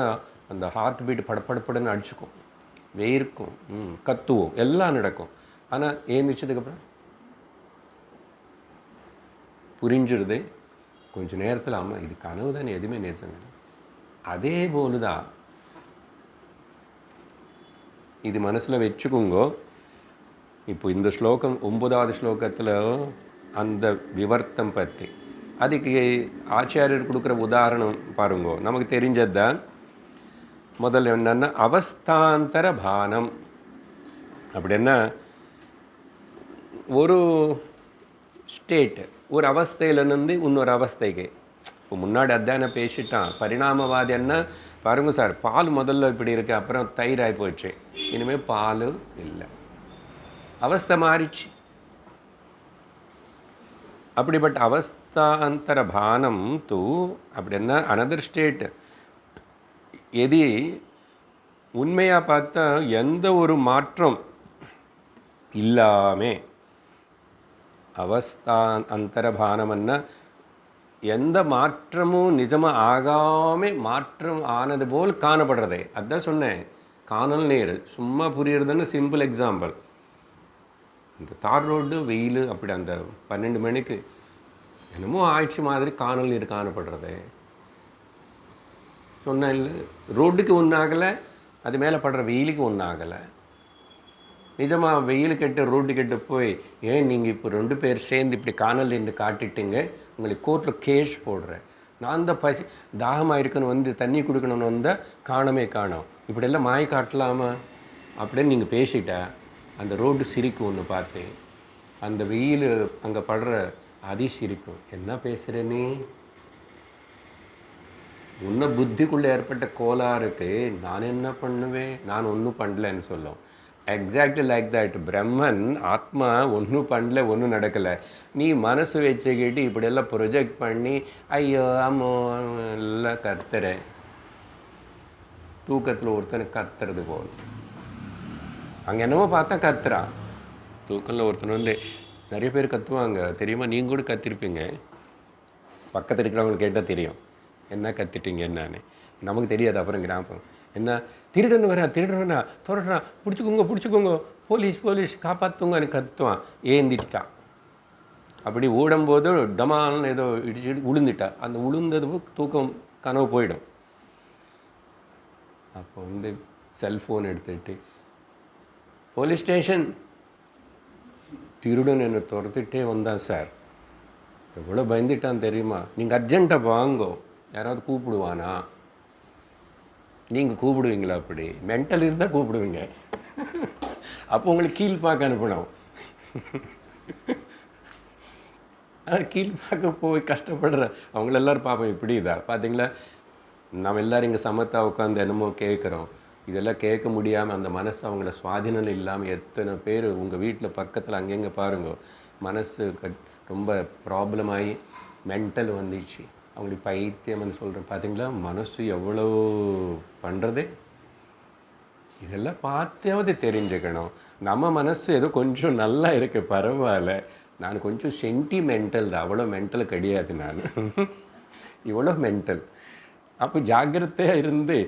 அந்த ஹார்ட் பீட் படப்படப்படன்னு அடிச்சுக்கும், வேர்க்கும், கத்துவோம், எல்லாம் நடக்கும். ஆனால் எழுந்திரிச்சதுக்கப்புறம் புரிஞ்சிடுது கொஞ்சம் நேரத்தில். ஆமாம், இது கனவு தானே, எதுவுமே நேசம். அதே போல தான் இது மனசில் வச்சுக்கோங்க. இப்போ இந்த ஸ்லோகம் 9வது ஸ்லோகத்தில் அந்த விவர்த்தம் பற்றி, அதுக்கு ஆச்சாரியர் கொடுக்குற உதாரணம் பாருங்க, நமக்கு தெரிஞ்சது தான். முதல்ல என்னன்னா அவஸ்தாந்தர பானம். அப்படின்னா ஒரு ஸ்டேட்டு, ஒரு அவஸ்தையிலேருந்து இன்னொரு அவஸ்தைக்கு. இப்போ முன்னாடி அதான பேசிட்டான். பரிணாமவாதி என்ன பாருங்க சார், பால் முதல்ல இப்படி இருக்கு, அப்புறம் தயிர் ஆகி போச்சு, இனிமேல் பால் இல்லை, அவஸ்தை மாறிச்சு. அப்படிப்பட்ட அவஸ்தாந்தர பானம் தூ அப்படின்னா அனதர் ஸ்டேட். எது உண்மையாக பார்த்தா எந்த ஒரு மாற்றம் இல்லாமே அவஸ்தாந்தரபானம்னா எந்த மாற்றமும் நிஜமாக ஆகாமல் மாற்றம் ஆனது போல் காணப்படுறதே. அதுதான் சொன்னேன், காணல் நீர். சும்மா புரியுறதுன்னு சிம்பிள் எக்ஸாம்பிள். இந்த தார் ரோடு வெயில் அப்படி அந்த 12 மணிக்கு என்னமோ ஆயிடுச்சு மாதிரி காணல் நீர் காணப்படுறது. சொன்னேன் இல்லை, ரோட்டுக்கு ஒன்றாகலை, அது மேலே படுற வெயிலுக்கு ஒன்றாகலை. நிஜமாக வெயில் கெட்டு ரோட்டு கெட்டு போய் ஏன் நீங்கள் இப்போ 2 பேர் சேர்ந்து இப்படி காணல் நின்று காட்டிட்டீங்க, உங்களுக்கு கோர்ட்டில் கேஸ் போடுறேன், நான் தான் தாகமாக இருக்குன்னு வந்து தண்ணி கொடுக்கணும்னு வந்தால் காணமே காணோம், இப்படியெல்லாம் மாய் காட்டலாமா அப்படின்னு நீங்கள் பேசிட்டா அந்த ரோடு சிரிக்கும். ஒன்று பார்த்து அந்த வெயில் அங்கே படுற அதி சிரிக்கும். என்ன பேசுகிற நீ? உன்னை புத்திக்குள்ளே ஏற்பட்ட கோளாறுக்கு நான் என்ன பண்ணுவேன், நான் ஒன்றும் பண்ணலன்னு சொல்லும். Exactly like that. பிரம்மன் ஆத்மா ஒன்றும் பண்ணல, ஒன்றும் நடக்கலை. நீ மனசு வச்சுக்கிட்டு இப்படியெல்லாம் ப்ரொஜெக்ட் பண்ணி ஐயோ அம்மோ எல்லாம் கத்துற. தூக்கத்தில் ஒருத்தனை கத்துறது போல் அங்கே என்னமோ பார்த்தா கத்துறான். தூக்கத்தில் ஒருத்தன் வந்து நிறைய பேர் கத்துவாங்க தெரியுமா, நீங்கள் கூட கத்திருப்பீங்க. பக்கத்தில் இருக்கிறவங்களுக்கு கேட்டால் தெரியும் என்ன கத்திட்டீங்க என்னான்னு. நமக்கு தெரியாது. அப்புறம் கிராமம் என்ன திருடன்னு வரா, திருடனா தொடர்றான், பிடிச்சிக்கோங்க போலீஸ் போலீஸ் காப்பாற்றுங்கன்னு கத்துவான். ஏந்திட்டான். அப்படி ஓடும்போது டமால்னு ஏதோ இடிச்சு விழுந்துட்டா. அந்த விழுந்தது தூக்கம் கனவு போயிடும். அப்போ வந்து செல்ஃபோன் எடுத்துகிட்டு போலீஸ் ஸ்டேஷன், திருடன் என்னை துரத்துட்டே வந்தான் சார். எவ்வளோ பயந்துட்டான் தெரியுமா. நீங்கள் அர்ஜென்ட்டாக வாங்கோ, யாராவது கூப்பிடுவானா? நீங்கள் கூப்பிடுவீங்களா? அப்படி மென்டல் இருந்தால் கூப்பிடுவீங்க. அப்போ உங்களுக்கு கீழ்பாக்க அனுப்பணும். கீழ்பாக்க போய் கஷ்டப்படுற அவங்கள எல்லோரும் பார்ப்போம். இப்படி இதா பார்த்தீங்களா, நம்ம எல்லோரும் இங்கே சமத்தா உட்காந்து என்னமோ கேட்குறோம். இதெல்லாம் கேட்க முடியாமல் அந்த மனசு அவங்கள சுவாதீனம் இல்லாமல் எத்தனை பேர் உங்கள் வீட்டில் பக்கத்தில் அங்கெங்கே பாருங்க, மனசு ரொம்ப ப்ராப்ளம் ஆகி மென்டல் வந்துச்சு, அவங்களுக்கு பைத்தியம்னு சொல்கிறேன். பார்த்தீங்களா, மனசு எவ்வளோ பண்ணுறது. இதெல்லாம் பார்த்தாவது தெரிஞ்சுக்கணும். நம்ம மனசு ஏதோ கொஞ்சம் நல்லா இருக்கு, பரவாயில்ல, நான் கொஞ்சம் சென்டிமெண்டல் தான், அவ்வளோ மென்டல் கிடையாது நான். இவ்வளோ மென்டல். அப்போ ஜாக்கிரதையாக இருந்து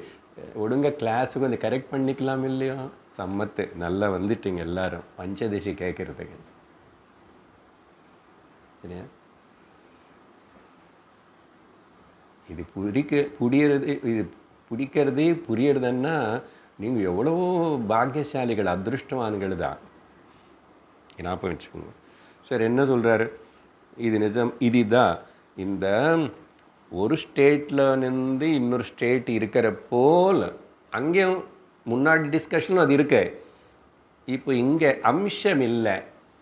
ஒழுங்காக கிளாஸுக்கு வந்து கரெக்ட் பண்ணிக்கலாம் இல்லையா? சம்மத்து நல்லா வந்துட்டீங்க எல்லாரும் பஞ்சதிஷி கேட்குறதுக்கு. சரியா? இது இது பிடிக்கிறது புரியறதுன்னா நீங்கள் எவ்வளவோ பாக்கியசாலிகள், அதிருஷ்டவான்கள் தான். ஞாபகம் வச்சுக்கோங்க. சார் என்ன சொல்கிறாரு, இது நிஜம், இதுதான் இந்த ஒரு ஸ்டேட்டில் இருந்து இன்னொரு ஸ்டேட் இருக்கிற போல் அங்கேயும் முன்னாடி டிஸ்கஷனும் அது இருக்கு. இப்போ இங்கே அம்சம் இல்லை,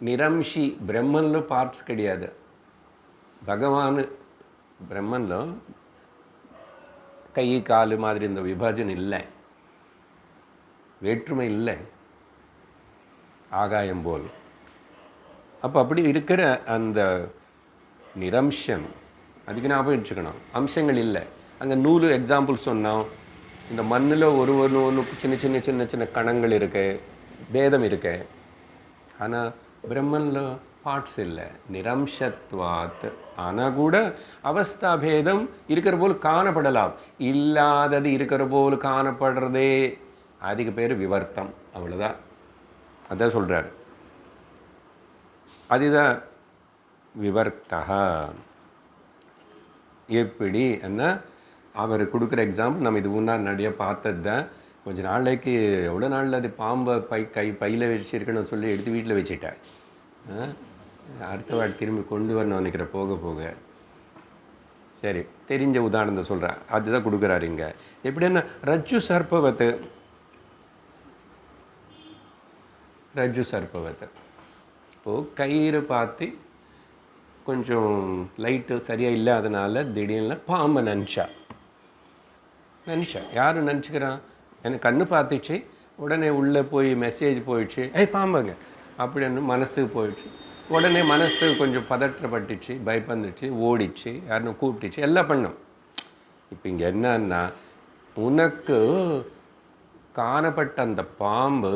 நிரம்சி. பிரம்மனில் பார்ட்ஸ் கிடையாது. பகவான் பிரம்மனில் கை காலு மாதிரி இந்த விபாஜன் இல்லை, வேற்றுமை இல்லை, ஆகாயம் போல். அப்போ அப்படி இருக்கிற அந்த நிரம்சம், அதுக்கு ஞாபகம் வச்சுக்கணும். அம்சங்கள் இல்லை. அங்கே நூறு எக்ஸாம்பிள் சொன்னோம். இந்த மண்ணில் ஒன்று சின்ன சின்ன சின்ன சின்ன கணங்கள் இருக்கு, பேதம் இருக்கு. ஆனால் பிரம்மனில் பார்ட்ஸ் இல்லை, நிரம்சத்வாத். ஆனால் கூட அவஸ்தா பேதம் இருக்கிற போல் காணப்படலாம். இல்லாதது இருக்கிற போல் காணப்படுறதே அதுக்கு பேர் விவர்த்தம். அவ்வளோதான். அதான் சொல்கிறார். அதுதான் விவர்த்தா. எப்படி என்ன அவர் கொடுக்குற எக்ஸாம்பிள் நம்ம இது முன்னாடி பார்த்தது தான். கொஞ்சம் நாளைக்கு எவ்வளோ நாளில் அது பாம்பை பையில் வச்சுருக்கணும்னு சொல்லி எடுத்து வீட்டில் வச்சுட்டேன். அடுத்த வாட்டி திரும்பி கொண்டு வரணும் நினைக்கிற போக போக. சரி, தெரிஞ்ச உதாரணத்தை சொல்கிறேன். அதுதான் கொடுக்குறாரு இங்கே. எப்படின்னா ரஜ்ஜு சர்ப்பவத்து. ரஜ்ஜு சர்ப்பவத்து. இப்போது கயிறு பார்த்து கொஞ்சம் லைட்டு சரியாக இல்லாதனால திடீர்னு பாம்பை நினச்சா. யார் நினச்சிக்கிறான்? எனக்கு கண்ணு பார்த்துச்சு, உடனே உள்ளே போய் மெசேஜ் போயிடுச்சு, பாம்புங்க அப்படின்னு மனசுக்கு போயிடுச்சு. உடனே மனசு கொஞ்சம் பதற்றப்பட்டுச்சு, பயப்பந்துச்சு, ஓடிச்சு, யாரும் கூப்பிட்டுச்சு, எல்லாம் பண்ணும். இப்போ இங்கே என்னன்னா, உனக்கு காணப்பட்ட அந்த பாம்பு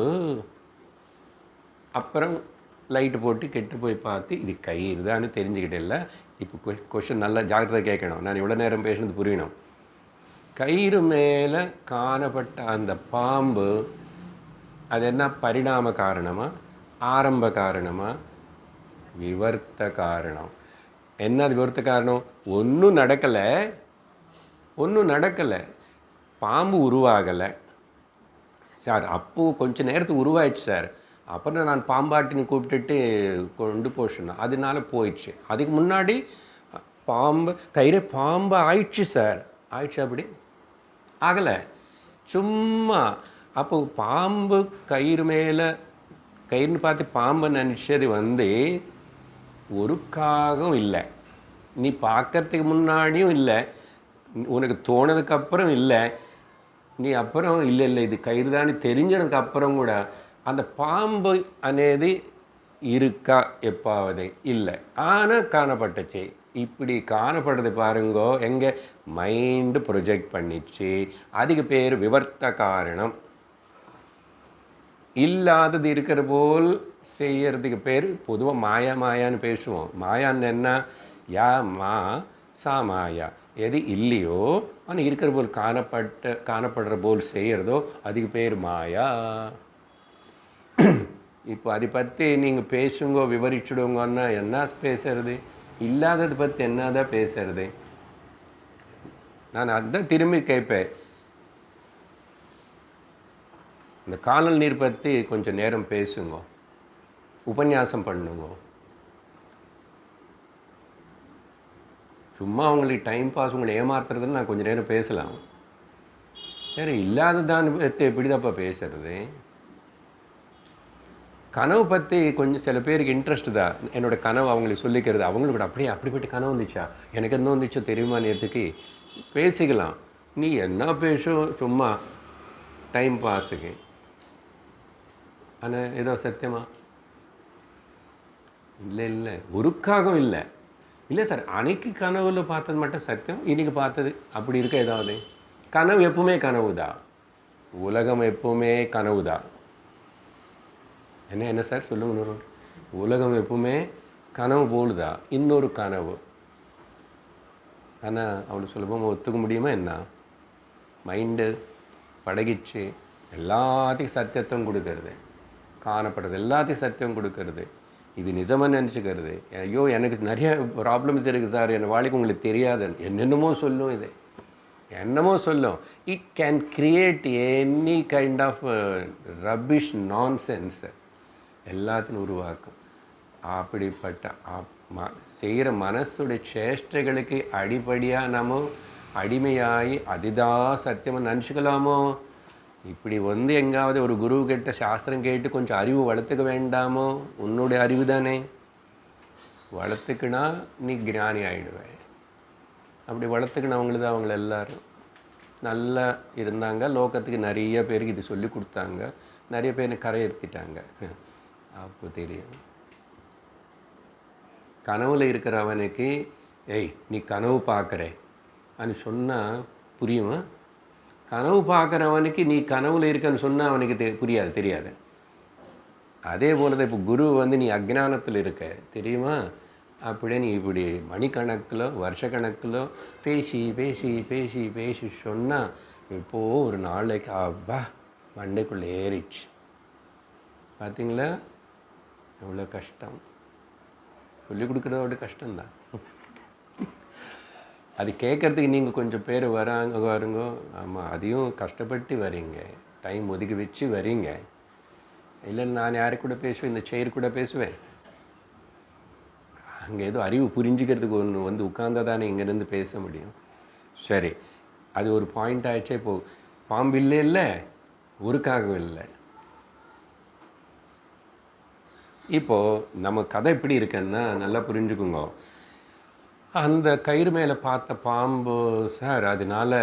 அப்புறம் லைட்டு போட்டு கெட்டு போய் பார்த்து இது கயிறு தான்னு தெரிஞ்சுக்கிட்டே. இப்போ கொஷின் நல்லா ஜாக்கிரதை கேட்கணும். நான் இவ்வளோ நேரம் பேசுனது புரியணும். கயிறு மேலே காணப்பட்ட அந்த பாம்பு அது என்ன பரிணாம காரணமா, ஆரம்ப காரணமா, விவர்த்த காரணம்? என்ன அது விவர்த்த காரணம்? ஒன்றும் நடக்கலை, பாம்பு உருவாகலை சார். அப்போது கொஞ்சம் நேரத்துக்கு உருவாயிடுச்சு சார். அப்புறம் நான் பாம்பாட்டின்னு கூப்பிட்டுட்டு கொண்டு போச்சுன்னா அதனால போயிடுச்சு. அதுக்கு முன்னாடி பாம்பு கயிறு பாம்பு ஆயிடுச்சு சார். ஆயிடுச்சு அப்படி ஆகலை, சும்மா. அப்போ பாம்பு கயிறு மேலே கயிறுன்னு பார்த்து பாம்பை நினச்சது ஒரு காகம் இல்லை. நீ பார்க்கறதுக்கு முன்னாடியும் இல்லை, உனக்கு தோணதுக்கப்புறம் இல்லை, நீ அப்புறம் இல்லை இது கயிறு தானே தெரிஞ்சதுக்கு அப்புறம் கூட அந்த பாம்பு అనేది இருக்கா எப்பாவது இல்லை, ஆனால் காணப்பட்டுச்சு. இப்படி காணப்படுறது பாருங்கோ, எங்கே மைண்டு ப்ரொஜெக்ட் பண்ணிச்சு. அதுக்கு பேர் விவர்த்த காரணம். இல்லாதது இருக்கிற போல் செய்யறதுக்கு பேர் பொதுவாக மாயான்னு பேசுவோம். மாயான்னு என்ன? யா மா சா மாயா. எது இல்லையோ ஆனால் இருக்கிற போல் காணப்படுற போல் செய்கிறதோ அதுக்கு பேர் மாயா. இப்போ அதை பற்றி நீங்கள் பேசுங்க, விவரிச்சுடுங்கன்னா என்ன பேசுறது? இல்லாததை பற்றி என்னதான் பேசுறது? நான் அதான் திரும்பி கேட்பேன். இந்த காணல் நீர் பற்றி கொஞ்சம் நேரம் பேசுங்க, உபன்யாசம் பண்ணுங்க. சும்மா உங்களுக்கு டைம் பாஸ், உங்களை ஏமாத்துறதுன்னு நான் கொஞ்சம் நேரம் பேசலாம். சரி, இல்லாததான் பற்றி எப்படிதான்ப்பா பேசுறது? கனவு பற்றி கொஞ்சம் சில பேருக்கு இன்ட்ரெஸ்ட் தான். என்னோடய கனவு அவங்களுக்கு சொல்லிக்கிறது. அவங்களுக்கு கூட அப்படிப்பட்ட கனவு வந்துச்சா, எனக்கு என்ன வந்துச்சோ தெரியுமா நேற்றுக்கு பேசிக்கலாம். நீ என்ன பேசும் சும்மா டைம் பாஸுக்கு. ஆனால் ஏதோ சத்தியமா இல்லை ஒருக்காகவும் இல்லை சார். அன்னைக்கு கனவுல பார்த்தது மட்டும் சத்தியம், இன்னைக்கு பார்த்தது அப்படி இருக்க. ஏதாவது கனவு எப்பவுமே கனவு தான், உலகம் எப்பவுமே கனவு தான். என்ன சார் சொல்லுங்க. உலகம் எப்பவுமே கனவு போலுதா, இன்னொரு கனவு. ஆனால் அவ்வளோ சுலபமாக ஒத்துக்க முடியுமா என்ன? மைண்டு பழகிச்சு, எல்லாத்தையும் சத்தியத்துவம் கொடுக்கறது, காணப்படுறது எல்லாத்தையும் சத்தியம் கொடுக்கறது, இது நிஜமாக நினச்சிக்கிறது. ஐயோ எனக்கு நிறைய ப்ராப்ளம்ஸ் இருக்குது சார், என் வாழ்க்கை உங்களுக்கு தெரியாது, என்னென்னமோ சொல்லும். இது என்னமோ சொல்லும். It can create any kind of rubbish nonsense, எல்லாத்தையும் உருவாக்கும். அப்படிப்பட்ட செய்கிற மனசுடைய சேஷ்டைகளுக்கு அடிப்படையாக நம்ம அடிமையாகி அதுதான் சத்தியமாக நினச்சிக்கலாமோ? இப்படி எங்காவது ஒரு குரு கிட்ட சாஸ்திரம் கேட்டு கொஞ்சம் அறிவு வளர்த்துக்க வேண்டாமோ? உன்னுடைய அறிவு தானே வளர்த்துக்கினா நீ ஞானி ஆகிடுவேன். அப்படி வளர்த்துக்கினவங்களுக்கு தான் அவங்கள எல்லாரும் நல்லா இருந்தாங்க. லோகத்துக்கு நிறைய பேருக்கு இது சொல்லி கொடுத்தாங்க, நிறைய பேர் கரை ஏற்றிட்டாங்க. அப்போ தெரியும். கனவுல இருக்கிறவனுக்கு ஏய் நீ கனவு பார்க்குற అని சொன்னால் புரியுமா? கனவு பார்க்குறவனுக்கு நீ கனவுல இருக்கன்னு சொன்னால் அவனுக்கு தெரியாது. அதே போல தான் இப்போ குரு நீ அஜ்ஞானத்தில் இருக்க தெரியுமா, அப்படியே நீ இப்படி மணிக்கணக்கில் வருஷக்கணக்கில் பேசி பேசி பேசி பேசி சொன்னால் இப்போது ஒரு நாளைக்கு அப்பா மண்டைக்குள்ளே ஏறிச்சு. பார்த்தீங்களா எவ்வளோ கஷ்டம்? சொல்லிக் கொடுக்குறதோட கஷ்டம்தான். அது கேட்குறதுக்கு நீங்கள் கொஞ்சம் பேர் வருங்க. ஆமாம், அதையும் கஷ்டப்பட்டு வரீங்க, டைம் ஒதுக்கி வச்சு வரீங்க. இல்லைன்னு நான் யாரு கூட பேசுவேன், இந்த செயர் கூட பேசுவேன். அங்கே ஏதோ அறிவு புரிஞ்சுக்கிறதுக்கு ஒன்று உட்கார்ந்தா தானே இங்கேருந்து பேச முடியும். சரி, அது ஒரு பாயிண்ட் ஆகிடுச்சே. இப்போது பாம்பு இல்லை, ஒருக்காகவும் இல்லை. இப்போது நம்ம கதை எப்படி இருக்குன்னா நல்லா புரிஞ்சுக்குங்க. அந்த கயிறு மேலே பார்த்த பாம்பு சார், அதனால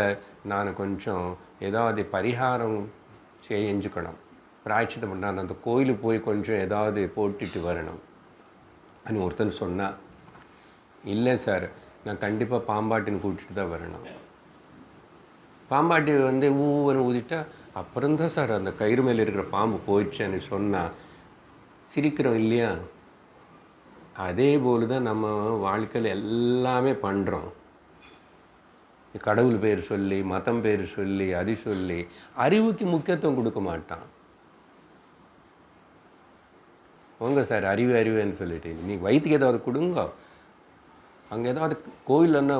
நான் கொஞ்சம் ஏதாவது பரிகாரம் செஞ்சுக்கணும், பிராய்ச்சித்தம் பண்ண அந்த கோயிலுக்கு போய் கொஞ்சம் ஏதாவது போட்டுட்டு வரணும். ஒருத்தன் சொன்னான், இல்லை சார், நான் கண்டிப்பாக பாம்பாட்டின்னு கூட்டிட்டு தான் வரணும். பாம்பாட்டி ஊன்னு ஊதிட்டா அப்புறம்தான் சார் அந்த கயிறு மேலே இருக்கிற பாம்பு போயிடுச்சேன்னு சொன்னால் சிரிக்கிறோம் இல்லையா? அதே போல் தான் நம்ம வாழ்க்கையில் எல்லாமே பண்ணுறோம். கடவுள் பேர் சொல்லி, மதம் பேர் சொல்லி, அது சொல்லி அறிவுக்கு முக்கியத்துவம் கொடுக்க மாட்டான். வாங்க சார் அறிவு அறிவுன்னு சொல்லிட்டு நீங்கள் வயிற்றுக்கு ஏதாவது கொடுங்க. அங்கே ஏதாவது கோயிலன்னா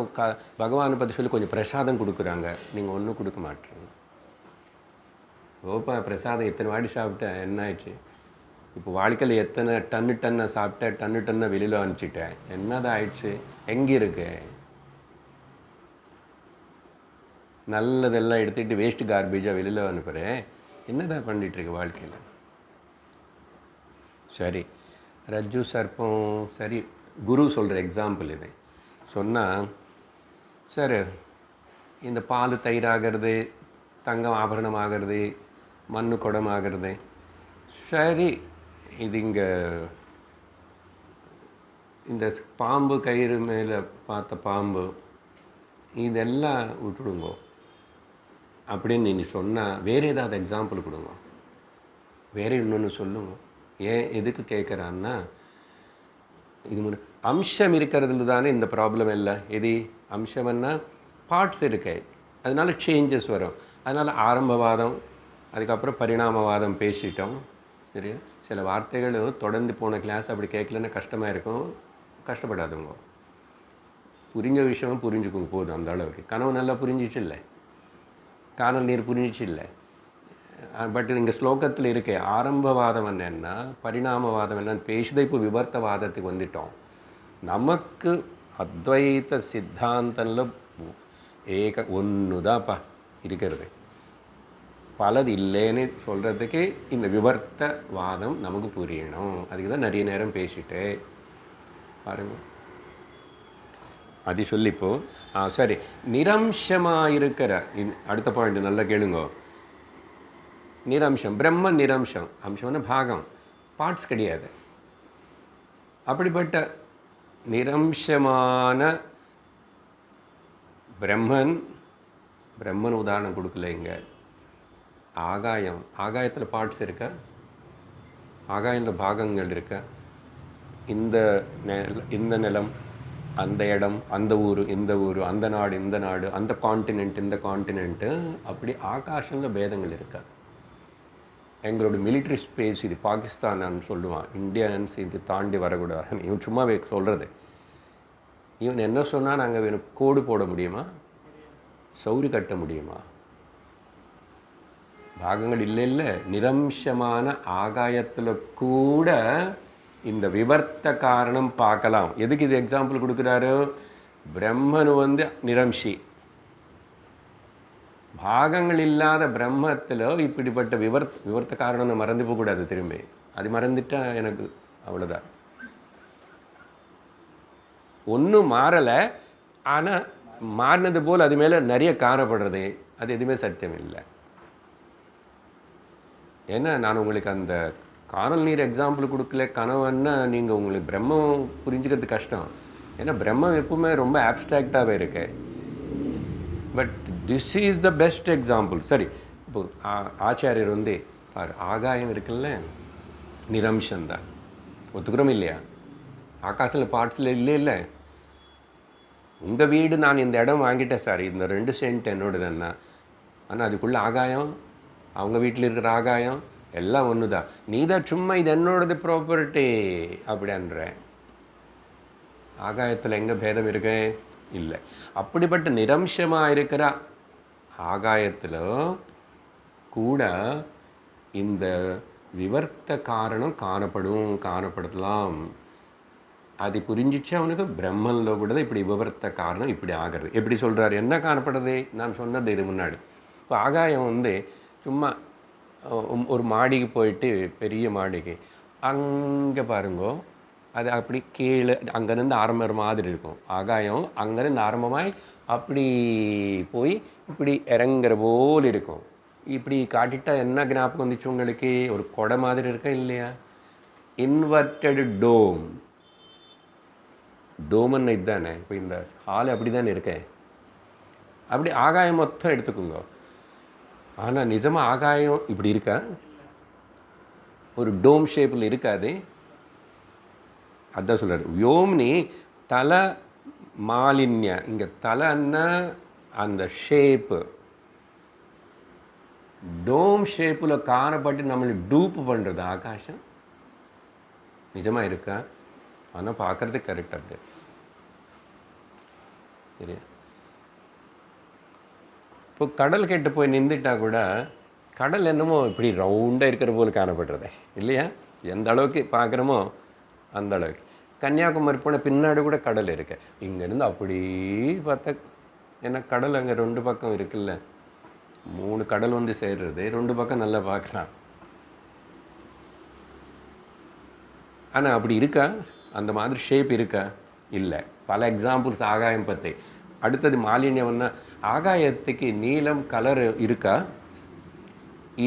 பகவானை பற்றி சொல்லி கொஞ்சம் பிரசாதம் கொடுக்குறாங்க, நீங்கள் ஒன்றும் கொடுக்க மாட்டீங்க. ஓப்பா பிரசாதம் எத்தனை வாடி சாப்பிட்டேன், என்ன ஆயிடுச்சு? இப்போ வாழ்க்கையில் எத்தனை டன்னு சாப்பிட்டேன், டன்னு வெளியில் அனுப்பிச்சிட்டேன், என்னதான் ஆயிடுச்சு? எங்கே இருக்கு? நல்லதெல்லாம் எடுத்துகிட்டு வேஸ்ட் கார்பேஜாக வெளியில் அனுப்புகிறேன், என்னதான் பண்ணிகிட்ருக்கு வாழ்க்கையில்? சரி, ரஜ்ஜு சர்ப்பம் சரி, குரு சொல்கிற எக்ஸாம்பிள் இது சொன்னால், சார் இந்த பால் தயிராகிறது, தங்கம் ஆபரணம் ஆகிறது, மண் குடம் ஆகிறது, சரி இது இங்கே இந்த பாம்பு கயிறு மேலே பார்த்த பாம்பு இதெல்லாம் விட்டுடுங்கோ அப்படின்னு நீங்கள் சொன்னால் வேறு ஏதாவது எக்ஸாம்பிள் கொடுங்க, வேறு இன்னொன்று சொல்லுங்க. ஏன் எதுக்கு கேட்குறான்னா, இது அம்சம் இருக்கிறதுல தானே இந்த ப்ராப்ளம் இல்லை. எது அம்சம்னா பார்ட்ஸ் இருக்கு, அதனால சேஞ்சஸ் வரும். அதனால் ஆரம்பவாதம், அதுக்கப்புறம் பரிணாமவாதம் பேசிட்டோம். சரியா? சில வார்த்தைகளும் தொடர்ந்து போன கிளாஸ் அப்படி கேட்கலன்னா கஷ்டமாக இருக்கும், கஷ்டப்படாதுங்க. புரிஞ்ச விஷயமும் புரிஞ்சுக்குங்க போதும். அந்த அளவுக்கு கனவு நல்லா புரிஞ்சிச்சு இல்லை, காணல் நீர் புரிஞ்சிச்சு இல்லை. பட் இங்கே ஸ்லோகத்தில் இருக்க ஆரம்பவாதம் என்னன்னா பரிணாமவாதம் என்னன்னு பேசுதை. இப்போ விவர்த்தவாதத்துக்கு வந்துட்டோம். நமக்கு அத்வைத சித்தாந்தத்தில் ஒன்று தான்ப்பா இருக்கிறது, பலது இல்லைன்னு சொல்கிறதுக்கு இந்த விவர்த்தவாதம் நமக்கு புரியணும். அதுக்கு தான் நிறைய நேரம் பேசிட்டு பாருங்க. அது சொல்லிப்போ சரி, நிரம்சமாக இருக்கிற அடுத்த பாயிண்ட் நல்லா கேளுங்க. நிரம்சம், பிரம்ம நிரம்சம். அம்சம்னா பாகம், பார்ட்ஸ் கிடையாது. அப்படிப்பட்ட நிரம்சமான பிரம்மன் உதாரணம் கொடுக்கல இங்கே. ஆகாயம், ஆகாயத்தில் பார்ட்ஸ் இருக்க, ஆகாயத்தில் பாகங்கள் இருக்க. இந்த நிலம், அந்த இடம், அந்த ஊர், இந்த ஊர், அந்த நாடு, இந்த நாடு, அந்த காண்டினென்ட், இந்த காண்டினென்ட்டு, அப்படி ஆகாஷத்தில் பேதங்கள் இருக்கா. எங்களோட மிலிட்ரி ஸ்பேஸ் இது பாகிஸ்தான் சொல்லுவான், இந்தியன்ஸ் இது தாண்டி வரக்கூடாது. இவன் சும்மாவே சொல்கிறது. இவன் என்ன சொன்னால் நாங்கள் வேணும் கோடு போட முடியுமா, சௌரி கட்ட முடியுமா? பாகங்கள் இல்லை. நிரம்சமான ஆகாயத்தில் கூட இந்த விவர்த்த காரணம் பார்க்கலாம். எதுக்கு இது எக்ஸாம்பிள் கொடுக்குறாரு? பிரம்மன் நிரம்சி, பாகங்கள் இல்லாத பிரம்மத்தில் இப்படிப்பட்ட விவர்த்த காரணம் மறந்து போகக்கூடாது. திரும்பி அது மறந்துட்டா எனக்கு அவ்வளோதான். ஒன்றும் மாறலை, ஆனால் மாறினது போல் அது மேலே நிறைய காணப்படுறது, அது எதுவுமே சத்தியம் இல்லை. ஏன்னா நான் உங்களுக்கு அந்த காணல் நீர் எக்ஸாம்பிள் கொடுக்கல. கனவுன்னா நீங்கள் உங்களுக்கு பிரம்மம் புரிஞ்சுக்கிறது கஷ்டம். ஏன்னா பிரம்மம் எப்பவுமே ரொம்ப ஆப்ஸ்ட்ராக்டாகவே இருக்கு. But this is the best example. சரி, இப்போ ஆச்சாரியர் பாரு, ஆகாயம் இருக்குல்ல, நிரம்சந்தான். ஒத்துக்கிறோம் இல்லையா? ஆகாசில் பார்ட்ஸில் இல்லை. உங்கள் வீடு, நான் இந்த இடம் வாங்கிட்டேன் சார், இந்த 2 சென்ட் என்னோடதுன்னா, ஆனால் அதுக்குள்ளே ஆகாயம், அவங்க வீட்டில் இருக்கிற ஆகாயம் எல்லாம் ஒன்று தான். நீ தான் சும்மா இது என்னோடது ப்ராப்பர்ட்டி அப்படின்ற. ஆகாயத்தில் எங்கே பேதம் இருக்கு? இல்லை. அப்படிப்பட்ட நிரம்சமாக இருக்கிற ஆகாயத்தில் கூட இந்த விவர்த்த காரணம் காணப்படலாம். அது புரிஞ்சிச்சு அவனுக்கு. பிரம்மனில் கூட தான் இப்படி விவர்த்த காரணம் இப்படி ஆகிறது. எப்படி சொல்கிறார்? என்ன காணப்படுது? நான் சொன்னது இது முன்னாடி. இப்போ ஆகாயம் சும்மா ஒரு மாடிக்கு போயிட்டு, பெரிய மாடிக்கு அங்கே பாருங்கோ, அது அப்படி கீழே அங்கேருந்து ஆரம்பற மாதிரி இருக்கும். ஆகாயம் அங்கேருந்து ஆரம்பமாய் அப்படி போய் இப்படி இறங்குற போல் இருக்கும். இப்படி காட்டிட்டா என்ன ஞாபகம் வந்துச்சு உங்களுக்கு? ஒரு கொடை மாதிரி இருக்கா இல்லையா? இன்வெர்டட் டோம். டோமன்னு இதுதானே. இப்போ இந்த ஹால் அப்படி தானே இருக்கேன். அப்படி ஆகாயம் மொத்தம் எடுத்துக்கோங்க. ஆனால் நிஜமாக ஆகாயம் இப்படி இருக்கா? ஒரு டோம் ஷேப்பில் இருக்காது. அதான் சொல்கிறார் வ்யோம்னி தலை மாலின்ய. இங்கே தலைன்னா அந்த ஷேப்பு டோம் ஷேப்பில் காணப்பட்டு நம்மளை டூப்பு பண்ணுறது ஆகாசம் நிஜமாக இருக்கா? ஆனால் பார்க்குறதுக்கு கரெக்டாக அப்படி சரியா. இப்போ கடல் கெட்டு போய் நின்றுட்டா கூட கடல் என்னமோ இப்படி ரவுண்டாக இருக்கிற போல் காணப்படுறதே இல்லையா? எந்த அளவுக்கு பார்க்குறோமோ அந்த அளவுக்கு. கன்னியாகுமரி போன பின்னாடி கூட கடல் இருக்கு. இங்கேருந்து அப்படி பார்த்தா ஏன்னா கடல் அங்கே 2 பக்கம் இருக்குல்ல, 3 கடல் வந்து சேர்றது, 2 பக்கம் நல்லா பார்க்கலாம். ஆனால் அப்படி இருக்கா? அந்த மாதிரி ஷேப் இருக்கா? இல்லை. பல எக்ஸாம்பிள்ஸ் ஆகாயம் பற்றி. அடுத்தது மாலின்யம்னா ஆகாயத்துக்கு நீலம் கலர் இருக்கா?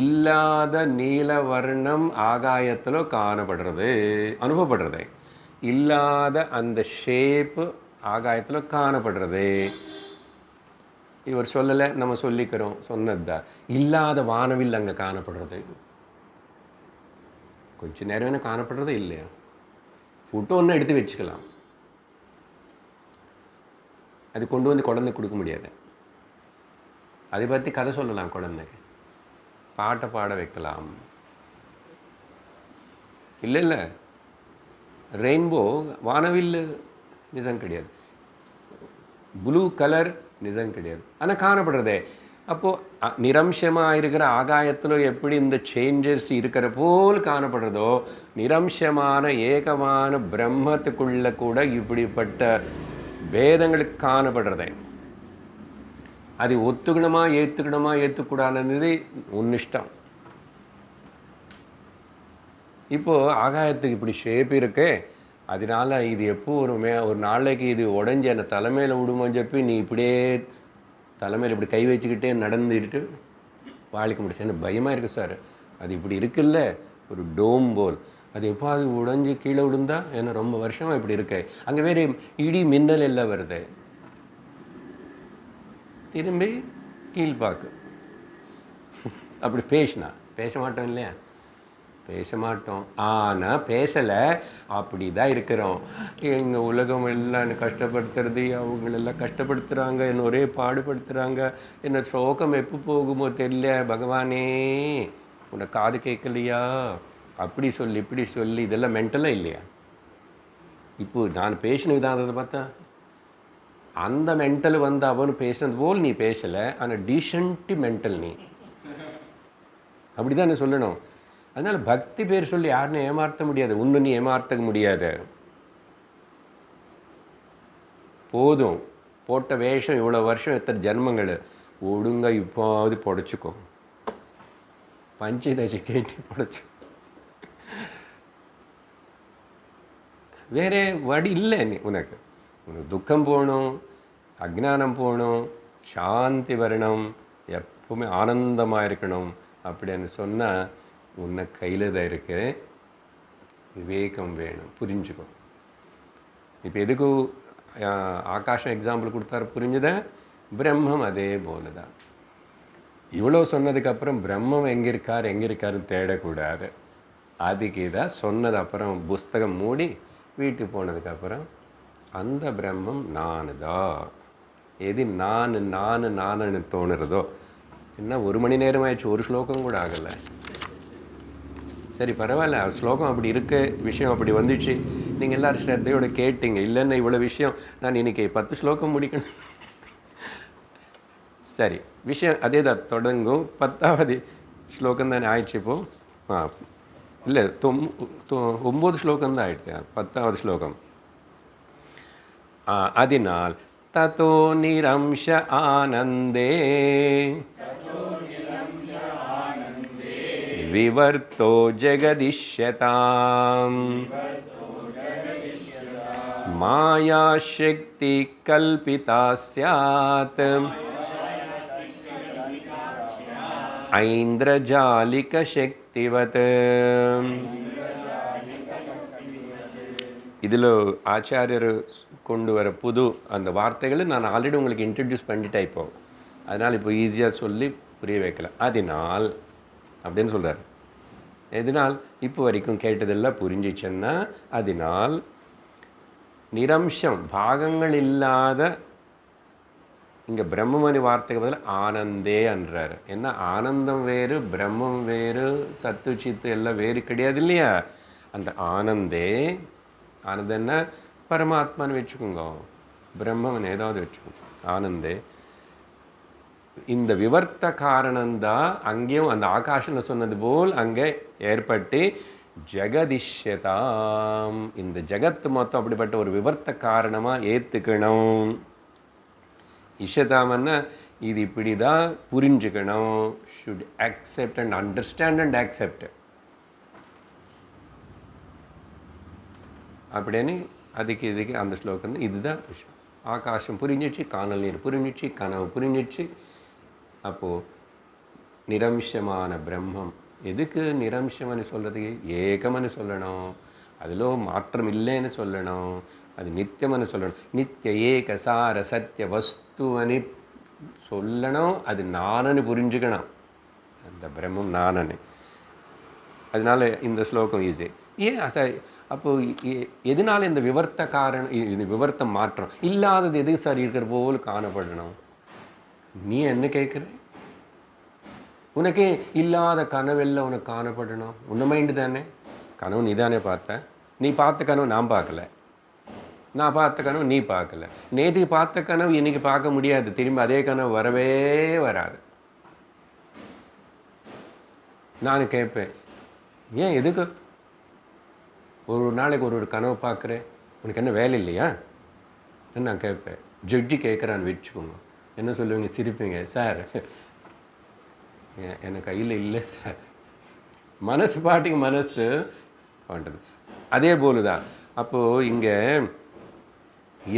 இல்லாத நீல வர்ணம் ஆகாயத்தில் காணப்படுறது, அனுபவப்படுறது. இல்லாத அந்த ஷேப்பு ஆகாயத்தில் காணப்படுறது. இவர் சொல்லலை, நம்ம சொல்லிக்கிறோம், சொன்னது தான். இல்லாத வானவில் அங்கே காணப்படுறது, கொஞ்சம் நேரம் என்ன காணப்படுறது இல்லையா? ஃபோட்டோ ஒன்று எடுத்து வச்சுக்கலாம், அது கொண்டு வந்து குழந்தை கொடுக்க முடியாது. அதை பற்றி கதை சொல்லலாம், குழந்தைக்கு பாட்டை பாட வைக்கலாம். இல்லை இல்லை, ரெயின்போ வானவில் நிஜம் கிடையாது, ப்ளூ கலர் நிஜம் கிடையாது, ஆனால் காணப்படுறதே. அப்போது நிரம்சமாக இருக்கிற ஆகாயத்தில் எப்படி இந்த சேஞ்சஸ் இருக்கிற போல் காணப்படுறதோ, நிரம்சமான ஏகமான பிரம்மத்துக்குள்ள கூட இப்படிப்பட்ட பேதங்களுக்கு காணப்படுறதே. அது ஒத்துக்கணுமா ஏற்றுக்கூடாதுன்றது உன்னிஷ்டம். இப்போது ஆகாயத்துக்கு இப்படி ஷேப் இருக்கு, அதனால இது எப்போ ஒரு நாளைக்கு இது உடஞ்சி என்னை தலைமையில் விடுமோன்னு சொல்லி நீ இப்படியே தலைமையில் இப்படி கை வச்சுக்கிட்டே நடந்துட்டு வாழ்க்கை முடிச்சு. எனக்கு பயமாக இருக்குது சார், அது இப்படி இருக்குல்ல ஒரு டோம் போல், அது எப்போ அது உடஞ்சி கீழே விழுந்தா ஏன்னா ரொம்ப வருஷமாக இப்படி இருக்கு. அங்கே வேறு இடி மின்னல் எல்லாம் வருது, திரும்பி கீழ்பாக்கு. அப்படி பேச மாட்டோம் இல்லையா? பேச மாட்டோம். ஆனால் பேசலை, அப்படி தான் இருக்கிறோம். எங்கள் உலகம் எல்லாம் என்னை கஷ்டப்படுத்துறது, அவங்களெல்லாம் கஷ்டப்படுத்துகிறாங்க, என்னை ஒரே பாடுபடுத்துகிறாங்க, என்ன சோகம் எப்போ போகுமோ தெரியல, பகவானே உன்னை காது கேட்கலையா, அப்படி சொல்லி இப்படி சொல்லி, இதெல்லாம் மென்டலாக இல்லையா? இப்போது நான் பேசின விதானத்தை பார்த்தா அந்த மென்டல் வந்து அவனு பேசுனது போல் நீ பேசலை, ஆனால் டீசென்ட்டு மென்டல் நீ, அப்படி தான் நான் சொல்லணும். அதனால் பக்தி பேர் சொல்லி யாருன்னு ஏமாற்ற முடியாது, ஒன்று நீ ஏமாற்ற முடியாது. போதும், போட்ட வேஷம் இவ்வளோ வருஷம் எத்தனை ஜென்மங்கள், ஒழுங்க இப்போது புடைச்சிக்கோ, பஞ்சதசி கேட்டு புடைச்சி, வேறே வழி இல்லை. உனக்கு துக்கம் போகணும், அஜ்ஞானம் போகணும், சாந்தி வரணும், எப்பவுமே ஆனந்தமாக இருக்கணும் அப்படின்னு சொன்னால் உன்னை கையில் தான் இருக்கு. விவேகம் வேணும், புரிஞ்சுக்கோ. இப்போ எதுக்கு ஆகாஷம் எக்ஸாம்பிள் கொடுத்தாரு, புரிஞ்சுதா? பிரம்மம் அதே போல தான். இவ்வளோ சொன்னதுக்கப்புறம் பிரம்மம் எங்கே இருக்காருன்னு தேடக்கூடாது. அதுக்கு தான் சொன்னது. அப்புறம் புஸ்தகம் மூடி வீட்டுக்கு போனதுக்கப்புறம் அந்த பிரம்மம் நான் தான். எது நானுன்னு தோணுறதோ, இன்னும் 1 மணி நேரம் ஆயிடுச்சு, ஒரு ஸ்லோகம் கூட ஆகலை. சரி பரவாயில்ல, ஸ்லோகம் அப்படி இருக்க, விஷயம் அப்படி வந்துச்சு, நீங்கள் எல்லோரும் ஸ்ரத்தையோடு கேட்டீங்க. இல்லைன்னா இவ்வளோ விஷயம் நான் இன்றைக்கி 10 ஸ்லோகம் முடிக்கணும். சரி, விஷயம் அதே தான் தொடங்கும். 10வது ஸ்லோகம் தானே ஆயிடுச்சு இப்போது. இல்லை 9 ஸ்லோகம் தான் ஆயிடுச்சு, 10வது ஸ்லோகம். அதனால் ததோ நிரம்ச ஆனந்தே விவர்த்தோ ஜெகதிஷ்யதாம் மாயா சக்தி கல்பிதா ஸ்யாத் ஐந்திரஜாலிக சக்திவத். இதில் ஆச்சாரியர் கொண்டு வர புது அந்த வார்த்தைகளை நான் ஆல்ரெடி உங்களுக்கு இன்ட்ரடியூஸ் பண்ணிட்டேன் இப்போ. அதனால் இப்போ ஈஸியாக சொல்லி புரிய வைக்கலாம். அதனால் அப்படின்னு சொல்கிறார். எதனால்? இப்போ வரைக்கும் கேட்டதெல்லாம் புரிஞ்சிச்சுன்னா, அதனால் நிரம்சம் பாகங்கள் இல்லாத, இங்கே பிரம்மமணி வார்த்தைக்கு பதில் ஆனந்தே என்றார். என்ன, ஆனந்தம் வேறு, பிரம்மம் வேறு, சத்து சித்து எல்லாம் வேறு கிடையாது இல்லையா? அந்த ஆனந்தே, ஆனந்தம் என்ன, பரமாத்மான்னு வச்சுக்கோங்க, பிரம்மன் ஏதாவது வச்சுக்கோங்க, ஆனந்தே. இந்த விவர்த்த காரணம்தான் அங்கேயும் அந்த ஆகாஷன்னு சொன்னது போல் அங்கே ஏற்பட்டு ஜெகதிஷ்யதாம், இந்த ஜெகத்து மொத்தம் அப்படிப்பட்ட ஒரு விவர்த்த காரணமாக ஏற்றுக்கணும். இஷதாமன்னா இது இப்படி தான் புரிஞ்சுக்கணும். Should accept and understand and accept அப்படின்னு அதுக்கு இதுக்கு அந்த ஸ்லோகம் இதுதான் விஷயம். ஆகாசம் புரிஞ்சிச்சு, காணல் நீர் புரிஞ்சிச்சு, கனவு புரிஞ்சிச்சு. அப்போது நிரம்சமான பிரம்மம், எதுக்கு நிரம்சம்னு சொல்கிறதுக்கு, ஏகம்னு சொல்லணும், அதில் மாற்றம் இல்லைன்னு சொல்லணும், அது நித்தியம்னு சொல்லணும், நித்திய ஏக சார சத்திய வஸ்துவனு சொல்லணும். அது நானன்னு புரிஞ்சுக்கணும், அந்த பிரம்மம் நானன்னு. அதனால இந்த ஸ்லோகம் ஈஸி. ஏன் சார் அப்போது எதனால இந்த விவர்த்த காரணம், இது விவர்த்த மாற்றம் இல்லாதது எதுக்கு சார் இருக்கிற போல் காணப்படணும்? நீ என்ன கேட்குற? உனக்கே இல்லாத கனவெல்லாம் உனக்கு காணப்படணும்? உன்ன மைண்டு தானே கனவு, நீ தானே பார்த்த. நீ பார்த்த கனவு நான் பார்க்கல, நான் பார்த்த கனவு நீ பார்க்கல. நேற்றுக்கு பார்த்த கனவு இன்றைக்கி பார்க்க முடியாது, திரும்ப அதே கனவு வரவே வராது. நான் கேட்பேன், ஏன் எதுக்கு ஒரு நாளைக்கு ஒரு கனவு பார்க்குறேன், உனக்கு என்ன வேலை இல்லையா? நான் கேட்பேன். ஜட்ஜி கேட்குறான்னு வச்சுக்கோங்க, என்ன சொல்லுவீங்க? சிரிப்பீங்க. சார் எனக்கு கையில் இல்லை சார். மனசு பாட்டுக்கு மனசு பண்ணுறது அதே போல தான். அப்போது இங்கே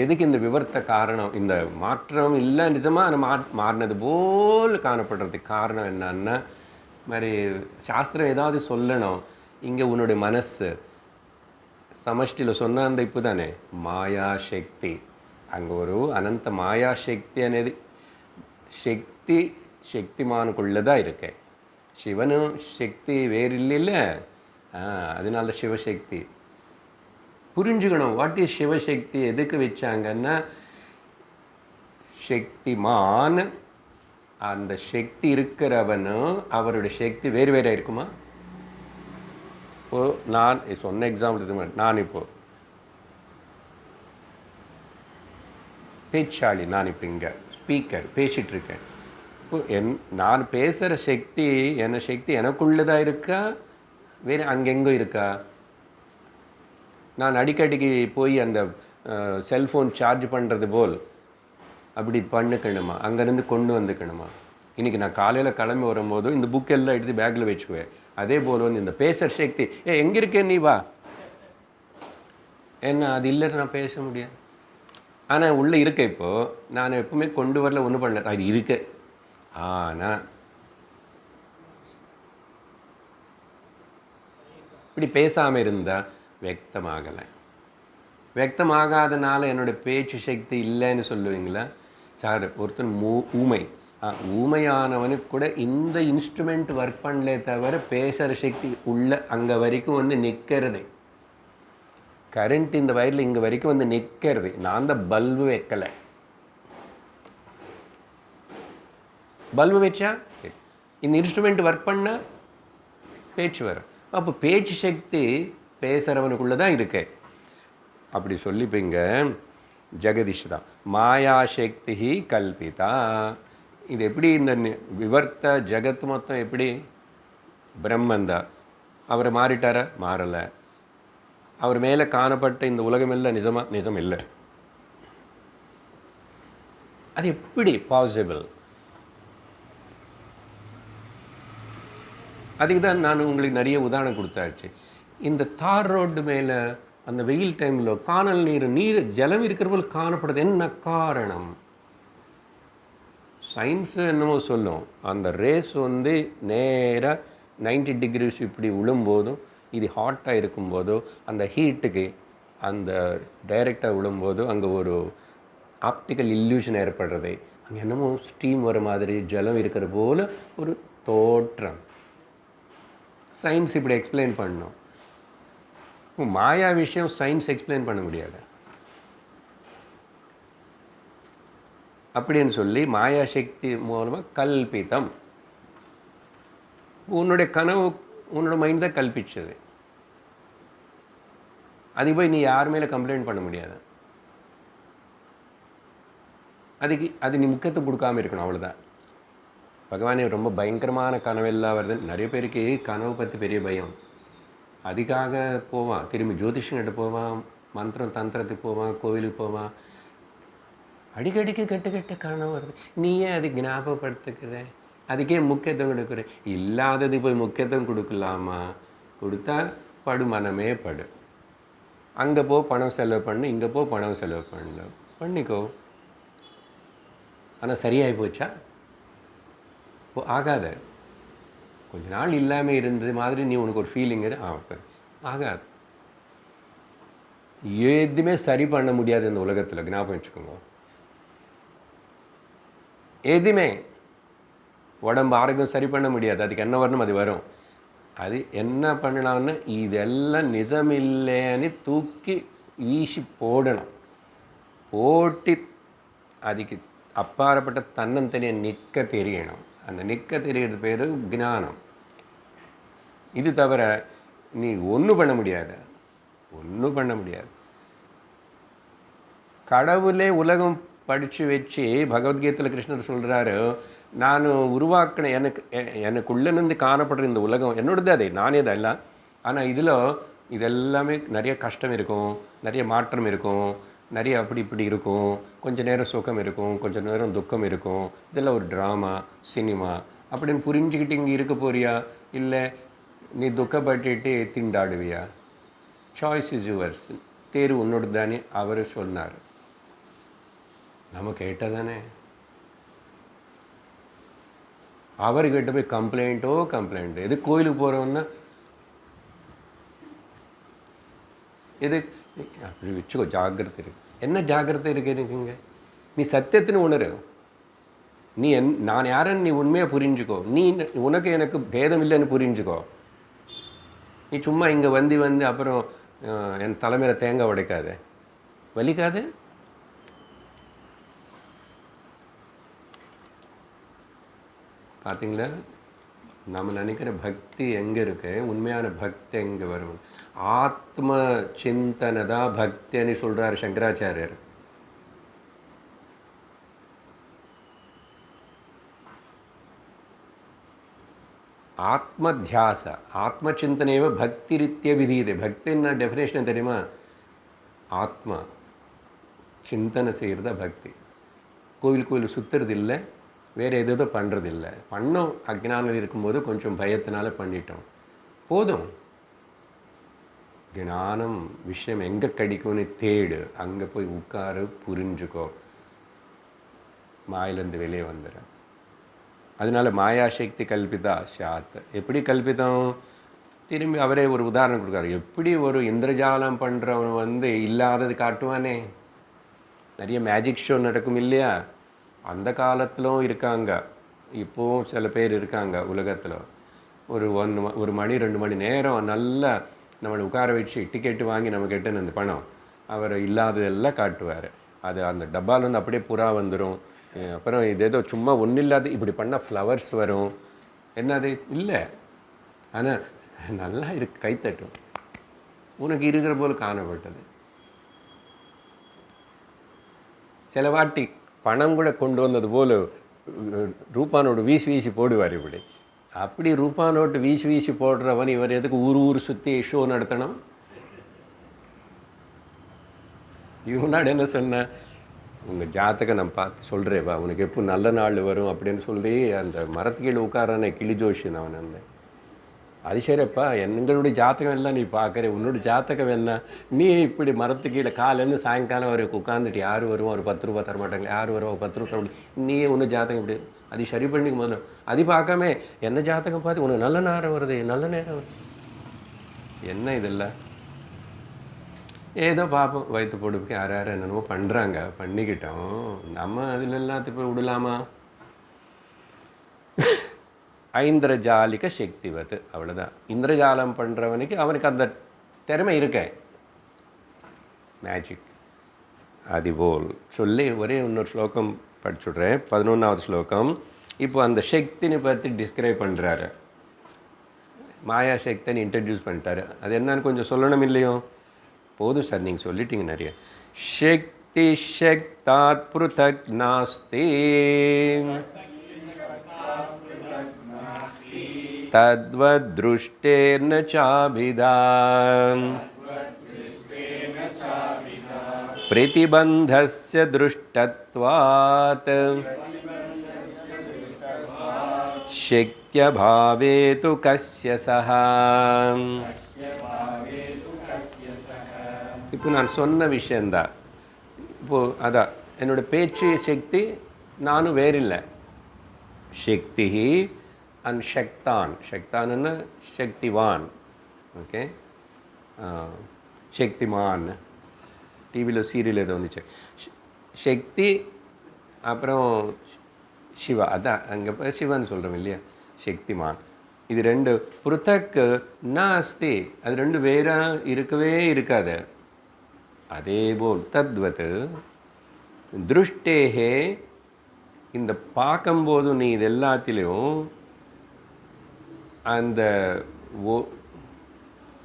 எதுக்கு இந்த விவர்த்த காரணம், இந்த மாற்றம் இல்லை நிஜமாக மாறினது போல் காணப்படுறதுக்கு காரணம் என்னன்னா, மாதிரி சாஸ்திரம் ஏதாவது சொல்லணும். இங்கே உன்னுடைய மனசு சமஷ்டியில் சொன்ன அந்த இப்போ தானே மாயாசக்தி, அங்கே ஒரு அனந்த மாயாசக்தி అనేది சக்தி சக்திமானுக்குள்ளே தான் இருக்கு. சிவனும் சக்தி வேறு இல்லைல்ல, அதனால சிவசக்தி புரிஞ்சுக்கணும். வாட் இஸ் சிவசக்தி, எதுக்கு வச்சாங்கன்னா, சக்திமான் அந்த சக்தி இருக்கிறவனும் அவருடைய சக்தி வேறு வேறு இருக்குமா? இப்போது நான் சொன்ன எக்ஸாம்பிள், நான் இப்போது பேச்சாளி, நான் இப்போ இங்கே ஸ்பீக்கர் பேசிகிட்ருக்கேன். இப்போ நான் பேசுகிற சக்தி, என்ன சக்தி எனக்குள்ளே தான் இருக்கா, வேறு அங்கெங்கோ இருக்கா? நான் அடிக்கடிக்கு போய் அந்த செல்ஃபோன் சார்ஜ் பண்ணுறது போல் அப்படி பண்ணிக்கணுமா, அங்கேருந்து கொண்டு வந்துக்கணுமா? இன்றைக்கி நான் காலையில் கிளம்பி வரும்போது இந்த புக்கெல்லாம் எடுத்து பேக்கில் வச்சுக்குவேன். அதே போல் வந்து இந்த பேசுகிற சக்தி, எங்கே இருக்கேன் நீ வா, என்ன அது இல்லைன்னு நான் பேச முடியாது. ஆனால் உள்ளே இருக்க. இப்போது நான் எப்பவுமே கொண்டு வரல, ஒன்றும் பண்ணல, அது இருக்கு. ஆனால் இப்படி பேசாமல் இருந்தால் வியக்தமாகலை. வியக்தமாகாதனால என்னோடய பேச்சு சக்தி இல்லைன்னு சொல்லுவீங்களா? சார் ஒருத்தன் ஊமை, ஊமையானவனுக்கு கூட இந்த இன்ஸ்ட்ருமெண்ட் ஒர்க் பண்ணலே தவிர பேசுகிற சக்தி உள்ள அங்கே வரைக்கும் வந்து நிற்கிறது. கரண்ட் இந்த வயரில் இங்கே வரைக்கும் வந்து நிற்கிறது. நான் தான் பல்பு வைக்கலை. பல்பு வச்சா இந்த இன்ஸ்ட்ருமெண்ட் ஒர்க் பண்ணால் பேச்சு வரும். அப்போ பேச்சு சக்தி பேசுகிறவனுக்குள்ளே தான் இருக்கு. அப்படி சொல்லி இப்போ இங்கே ஜெகதீஷ் தான் மாயாசக்தி கல்பிதா. இது எப்படி இந்த விவர்த்த ஜெகத் மொத்தம் எப்படி பிரம்மந்தா, அவர் மாறிட்டாரா? மாறலை. அவர் மேலே காணப்பட்ட இந்த உலகம் இல்லை நிஜம் இல்லை. அது எப்படி பாசிபிள்? அதுக்கு தான் நான் உங்களுக்கு நிறைய உதாரணம் கொடுத்தாச்சு. இந்த தார் ரோடு மேலே அந்த வெயில் டைமில் காணல் நீர் ஜலம் இருக்கிற போல் காணப்படுது. என்ன காரணம்? சயின்ஸு என்னமோ சொல்லும், அந்த ரேஸ் வந்து நேராக 90 டிகிரிஸ் இப்படி விழும்போதும், இது ஹாட்டாக இருக்கும்போதோ அந்த ஹீட்டுக்கு அந்த டைரெக்டாக விழும்போது அங்கே ஒரு ஆப்டிக்கல் இல்லூஷன் ஏற்படுறது, அங்கே என்னமோ ஸ்டீம் வர மாதிரி ஜலம் இருக்கிற போல ஒரு தோற்றம். சயின்ஸ் இப்படி எக்ஸ்பிளைன் பண்ணணும். மாயா விஷயம் சயின்ஸ் எக்ஸ்பிளைன் பண்ண முடியாது. அப்படின்னு சொல்லி மாயா சக்தி மூலமாக கல்பித்தம். உன்னுடைய கனவு உன்னோட மைண்ட் தான் கல்பிச்சது. அதுக்கு போய் நீ யார் மேலே கம்ப்ளைண்ட் பண்ண முடியாது. அது நீ முக்கியத்துவம் கொடுக்காமல் இருக்கணும், அவ்வளோதான். பகவானே ரொம்ப பயங்கரமான கனவெல்லாம் வருது. நிறைய பேருக்கு கனவு பற்றி பெரிய பயம். அதுக்காக போவான், திரும்பி ஜோதிஷங்கிட்ட போவான், மந்திரம் தந்திரத்துக்கு போவான், கோவிலுக்கு போவான். அடிக்கடிக்கு கெட்ட கனவு வருது. நீயே அது ஞாபகப்படுத்துக்கிற, அதுக்கே முக்கியத்துவம் கொடுக்குற. இல்லாதது போய் முக்கியத்துவம் கொடுக்கலாமா? கொடுத்தா படு, மனமே படு. அங்கே போ பணம் செலவு பண்ணு, இங்கே போ பணம் செலவு பண்ணிக்கோ. ஆனால் சரியாகி போச்சா? ஆகாத. கொஞ்ச நாள் இல்லாமல் இருந்தது மாதிரி நீ உனக்கு ஒரு ஃபீலிங் ஆகாது. எதுவுமே சரி பண்ண முடியாது இந்த உலகத்தில், ஞாபகம் வச்சுக்கோங்க. எதுவுமே உடம்பு ஆரோக்கியம் சரி பண்ண முடியாது. அதுக்கு என்ன வரணும் அது வரும். அது என்ன பண்ணலாம்னு இதெல்லாம் நிஜமில்லைன்னு தூக்கி வீசி போடணும். போட்டி அதுக்கு அப்பாற்பட்ட தன்னந்தனியை நிற்க தெரியணும். அந்த நிற்க தெரியறது பேர் ஞானம். இது தவிர நீ ஒன்றும் பண்ண முடியாது. கடவுளே உலகம் படித்து வச்சு பகவத்கீதையில் கிருஷ்ணர் சொல்கிறாரு, நான் உருவாக்கின எனக்குள்ளேருந்து காணப்படுற இந்த உலகம் என்னோடது, அது நானே தான் எல்லாம். ஆனால் இதெல்லாமே நிறைய கஷ்டம் இருக்கும், நிறைய மாற்றம் இருக்கும், நிறைய அப்படி இப்படி இருக்கும். கொஞ்சம் நேரம் சுகம் இருக்கும், கொஞ்சம் நேரம் துக்கம் இருக்கும். இதெல்லாம் ஒரு ட்ராமா, சினிமா அப்படின்னு புரிஞ்சுக்கிட்டு இங்கே இருக்க போறியா? இல்லை நீ துக்கப்பட்டுட்டு திண்டாடுவியா? Choice is yours. தேர்வு உன்னோட தானே அவர் சொன்னார். நம்ம கேட்டதானே? அவர்கிட்ட போய் கம்ப்ளைண்ட். எது கோயிலுக்கு போகிறோன்னா எது அப்படி வச்சுக்கோ, ஜாக்கிரதை இருக்கு. என்ன ஜாக்கிரதை இருக்குங்க? நீ சத்தியத்தின்னு உணரு. நான் யாருன்னு நீ உண்மையாக புரிஞ்சுக்கோ. உனக்கு எனக்கு பேதம் இல்லைன்னு புரிஞ்சுக்கோ. நீ சும்மா இங்கே வந்து அப்புறம் என் தலைமையில் தேங்காய் உடைக்காத, வலிக்காது. பார்த்தீங்களா? நம்ம நினைக்கிற பக்தி எங்கே இருக்கு? உண்மையான பக்தி எங்கே வரும்? ஆத்ம சிந்தனை தான் பக்தின்னு சொல்கிறார் சங்கராச்சாரியர். ஆத்ம தியாச ஆத்ம சிந்தனையவ பக்தி ரீத்திய விதீது. பக்தின்னா டெஃபினேஷன் தெரியுமா? ஆத்மா சிந்தனை செய்கிறதா பக்தி. கோவில் சுற்றுறது இல்லை, வேறு எதோ பண்ணுறதில்லை. பண்ணோம், அஜ்ஞானம் இருக்கும்போது கொஞ்சம் பயத்தினால பண்ணிட்டோம், போதும். ஞானம் விஷயம் எங்கே கிடைக்கும்னு தேடு, அங்கே போய் உட்காரு, புரிஞ்சுக்கோ, மாயிலேருந்து வெளியே வந்துடு. அதனால மாயாசக்தி கல்பிதா சாத். எப்படி கல்பிதம்? திரும்பி அவரே ஒரு உதாரணம் கொடுக்குறாரு. எப்படி ஒரு இந்திரஜாலம் பண்ணுறவன் இல்லாதது காட்டுவானே. நிறைய மேஜிக் ஷோ நடக்கும் இல்லையா? அந்த காலத்திலும் இருக்காங்க, இப்போவும் சில பேர் இருக்காங்க உலகத்தில். ஒரு மணி 2 மணி நேரம் நல்லா நம்மளை உட்கார வச்சு டிக்கெட்டு வாங்கி நம்ம கெட்டுன்னு அந்த பணம் அவர் இல்லாததெல்லாம் காட்டுவார். அது அந்த டப்பால் அப்படியே புறா வந்துடும். அப்புறம் இது ஏதோ சும்மா ஒன்றும் இல்லாத இப்படி பண்ணால் ஃப்ளவர்ஸ் வரும். என்னது இல்லை, ஆனால் நல்லா இருக்கு, கைத்தட்டும். உனக்கு இருக்கிற போல் காணப்பட்டது. சில வாட்டி பணம் கூட கொண்டு வந்தது போல் ரூபா நோட்டு வீசி போடுவார். அப்படி ரூபா நோட்டு வீசி போடுறவன் இவர் எதுக்கு ஊர் சுற்றி ஷோ நடத்தணும்? முன்னாடி என்ன சொன்ன, உங்கள் ஜாத்தகம் நான் பார்த்து சொல்கிறேவா, உனக்கு எப்போ நல்ல நாள் வரும் அப்படின்னு சொல்லி அந்த மரத்துக்கீழே உட்காரானே கிளி ஜோஷின் அவன் வந்தேன். அது சரிப்பா, எங்களுடைய ஜாத்தகம் எல்லாம் நீ பார்க்குற, உன்னோட ஜாத்தகம் என்ன? நீ இப்படி மரத்துக்கீழே காலேருந்து சாயங்காலம் வரைக்கும் உட்காந்துட்டு யார் வருவோம், ஒரு 10 ரூபா தர மாட்டாங்களே, யார் வருவோம் 10 ரூபா தர, நீ ஒன்று ஜாத்தகம் இப்படி அது சரி பண்ணிக்க முதல்ல. அது பார்க்காம என்ன ஜாத்தகம் பார்த்து உனக்கு நல்ல நேரம் வருது, நல்ல நேரம் வருது, என்ன இதெல்லாம்? ஏதோ பார்ப்போம், வயிற்று பொடுப்புக்கு யார் யார் என்னென்னமோ பண்ணுறாங்க, பண்ணிக்கிட்டோம். நம்ம அதில் எல்லாத்துக்கும் போய் விடலாமா? ஐந்திரஜாலிக சக்திவத், அவ்வளோதான். இந்திரஜாலம் பண்ணுறவனுக்கு அவனுக்கு அந்த திறமை இருக்க, மேஜிக். அதுபோல் சொல்லி ஒரே இன்னொரு ஸ்லோகம் படிச்சுட்றேன், 11வது ஸ்லோகம். இப்போ அந்த சக்தினை பற்றி டிஸ்கிரைப் பண்ணுறாரு, மாயா சக்தின்னு இன்ட்ரடியூஸ் பண்ணிட்டாரு. அது என்னன்னு கொஞ்சம் சொல்லணும் இல்லையோ? போதும் சார், நீங்கள் சொல்லிட்டீங்க நிறைய. சக்தி சக்தாத் ப்ருதக் நாஸ்தி தத்வத் திருஷ்டேன சாபிதா பிரதிபந்தஸ்ய திருஷ்டத்வாத் சக்த்யபாவே து கஸ்ய சஹா. இப்போ நான் சொன்ன விஷயந்தான். இப்போது அதான் என்னோடய பேச்சு சக்தி, நானும் வேறில்லை. சக்தி அண்ட் சக்தான், சக்தான்னு சக்திவான், ஓகே, சக்திமான், டிவியில் சீரியல் எது வந்துச்சு, சக்தி அப்புறம் சிவா, அதான் அங்கே சிவன் சொல்கிறோம் இல்லையா, சக்திமான். இது ரெண்டு புருத்தக் நாஸ்தி, அது ரெண்டு வேறாக இருக்கவே இருக்காது. அதேபோல் தத்வத் திருஷ்டேகே, இந்த பார்க்கும்போது நீ இது எல்லாத்திலையும் அந்த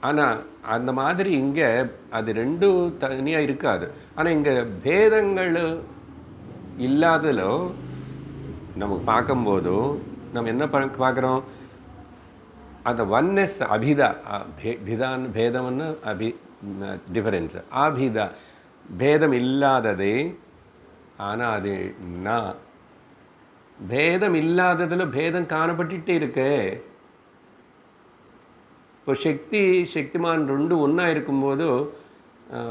ஆனால் அந்த மாதிரி இங்கே அது ரெண்டும் தனியாக இருக்காது. ஆனால் இங்கே பேதங்கள் இல்லாதலோ நமக்கு பார்க்கும்போதும் நம்ம என்ன பார்க்குறோம், அந்த ஒன்னஸ் அபிதா, பிதான் பேதம்னு டிஃபரன்ஸ், ஆபிதா பேதம் இல்லாதது. ஆனால் அது நான் பேதம் இல்லாததில் பேதம் காணப்பட்டுட்டே இருக்கு. இப்போ சக்தி சக்திமான் ரெண்டு ஒன்றா இருக்கும்போது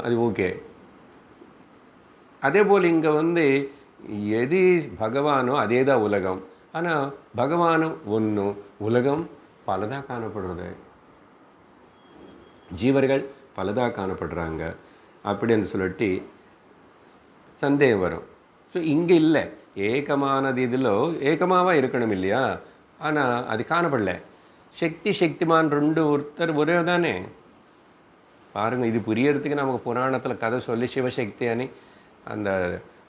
அது ஓகே. அதே போல் இங்கே எது பகவானோ அதே தான் உலகம். ஆனால் பகவானும் ஒன்று, உலகம் பலதாக காணப்படுறது, ஜீவர்கள் பலதாக காணப்படுறாங்க அப்படின்னு சொல்லிட்டு சந்தேகம் வரும். ஸோ இங்கே இல்லை, ஏகமானது இதில் ஏகமாவாக இருக்கணும் இல்லையா? ஆனால் அது காணப்படல. சக்தி சக்திமான் ரெண்டு ஒருத்தர் ஒரே தானே. பாருங்கள், இது புரியறதுக்கு நமக்கு புராணத்தில் கதை சொல்லி சிவசக்தி அணி அந்த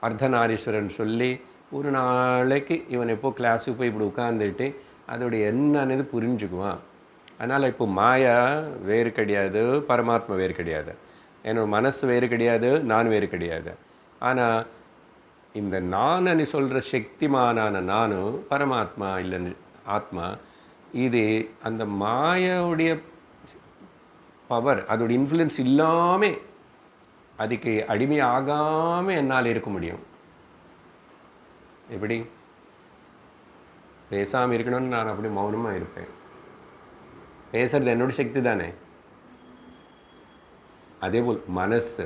அர்த்தநாரீஸ்வரன் சொல்லி ஒரு நாளைக்கு இவன் எப்போ கிளாஸுக்கு போய் இப்படி உட்காந்துட்டு அதோடைய என்னன்னு புரிஞ்சுக்குவான். அதனால் இப்போ மாயா வேறு கிடையாது, பரமாத்மா வேறு கிடையாது, என்னோடய மனசு வேறு கிடையாது, நான் வேறு கிடையாது. ஆனால் இந்த நான் சொல்கிற சக்திமானான நானும் பரமாத்மா இல்லைன்னு ஆத்மா, இது அந்த மாயாவுடைய பவர், அதோட இன்ஃப்ளூயன்ஸ் இல்லாமல் அதுக்கு அடிமையாகாமல் என்னால் இருக்க முடியும். எப்படி பேசாமல் இருக்கணும்னு நான் அப்படி மௌனமாக இருப்பேன். பேசுறது என்னோட சக்தி தானே. அதேபோல் மனசு